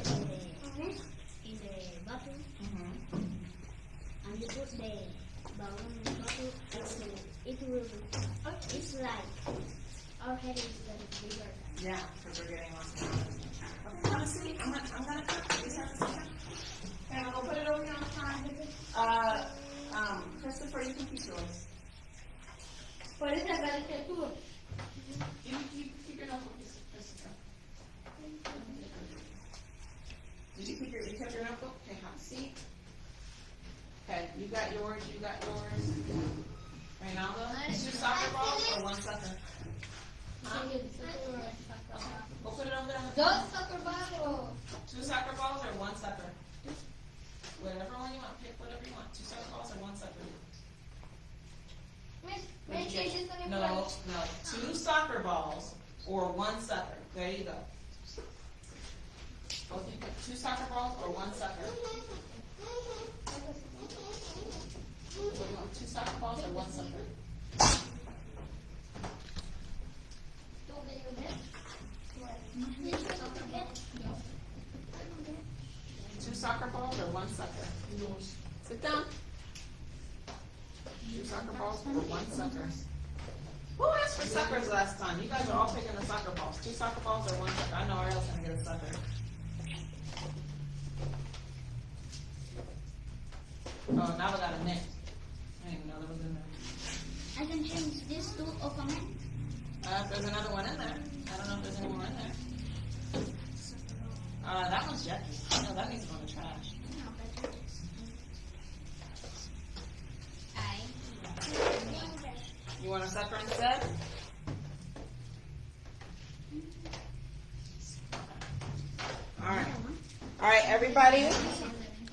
in the bottle, Mm-hmm. and you put the balloon in the bottle, so it will be. It's like our head is getting bigger. Yeah, because we're getting lots of water. Okay, have a seat. I'm gonna cook. Please have a seat. Okay, I'll put it over here on the side. Christopher, you can keep yours. Por eso agarré tú. You keep your notebook, Christopher. Did you keep your notebook? Okay, have a seat. Okay, you got yours, you got yours. Reynaldo, 2 soccer balls or 1 sucker? Huh? Go put it over there. Dos soccer balls. 2 soccer balls or 1 sucker? Whatever one you want, pick whatever you want. 2 soccer balls or 1 sucker? Make sure she's gonna No, 2 soccer balls or 1 sucker. There you go. Both you pick 2 soccer balls or 1 sucker. What do you want, 2 soccer balls or 1 sucker? 2 soccer balls or 1 sucker? Sit down. 2 soccer balls or 1 sucker? Who asked for suckers last time? You guys are all picking the soccer balls. 2 soccer balls or 1 sucker? I know Ariel's gonna get a sucker. Oh, now we got a net. I didn't even know there was in there. I can change this to Okaman. If there's another one in there. I don't know if there's any more in there. That one's Jackie. No, that needs to go in the trash. You want a sucker instead? Alright. Alright, everybody.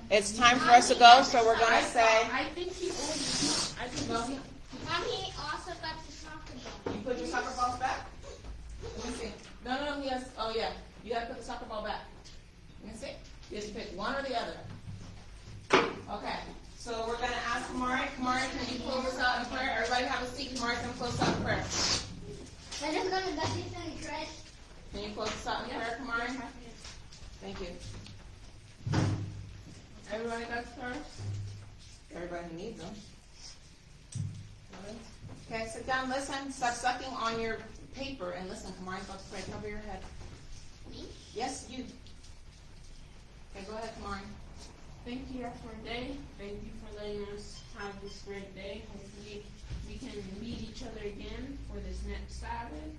It's time for us to go, so we're going to say. I think he owns. I think No, Mommy also got the soccer ball. you put your soccer balls back? Let me see. No, he has. Oh, yeah. You got to put the soccer ball back. Let me see. You have to pick one or the other. Okay. So we're going to ask Kamari. Kamari, can you close us out in prayer? Everybody have a seat. Kamari, can close us out in prayer. I just gonna get this in the trash. Can you close us out in prayer, Kamari? Thank you. everybody got first. Everybody who needs them. Okay, sit down, listen, stop sucking on your paper and listen. Kamari's about to pray. Cover your head. Me? Yes, you. Okay, go ahead, Kamari. Thank you for a day. Thank you for letting us have this great day. Hopefully we can meet each other again for this next Sabbath.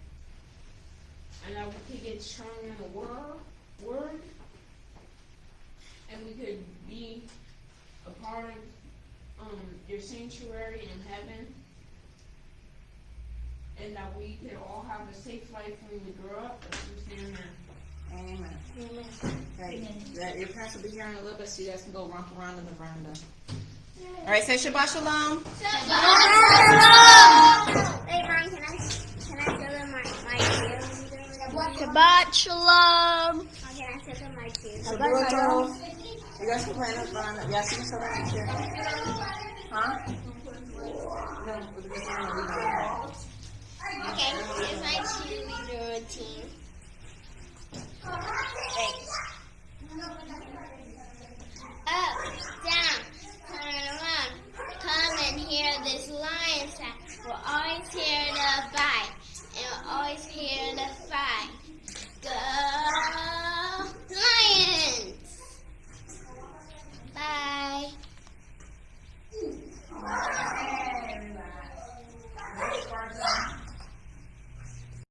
And that we could get strong in the word. And we could be a part of your sanctuary in heaven. And that we could all have a safe life when we grow up. Amen. Amen. Okay, your parents will be here in a little bit, so you guys can go romp around in the veranda. All right, say Shabbat Shalom. Hey, Mom, can I tell them my cheerleader? Shabbat Shalom. Can I tell them my cheerleader? Shabbat Shalom. You guys can play in the veranda. Yes, you can still run here. Huh? No, we're just going to leave it. Okay, here's my cheerleader routine.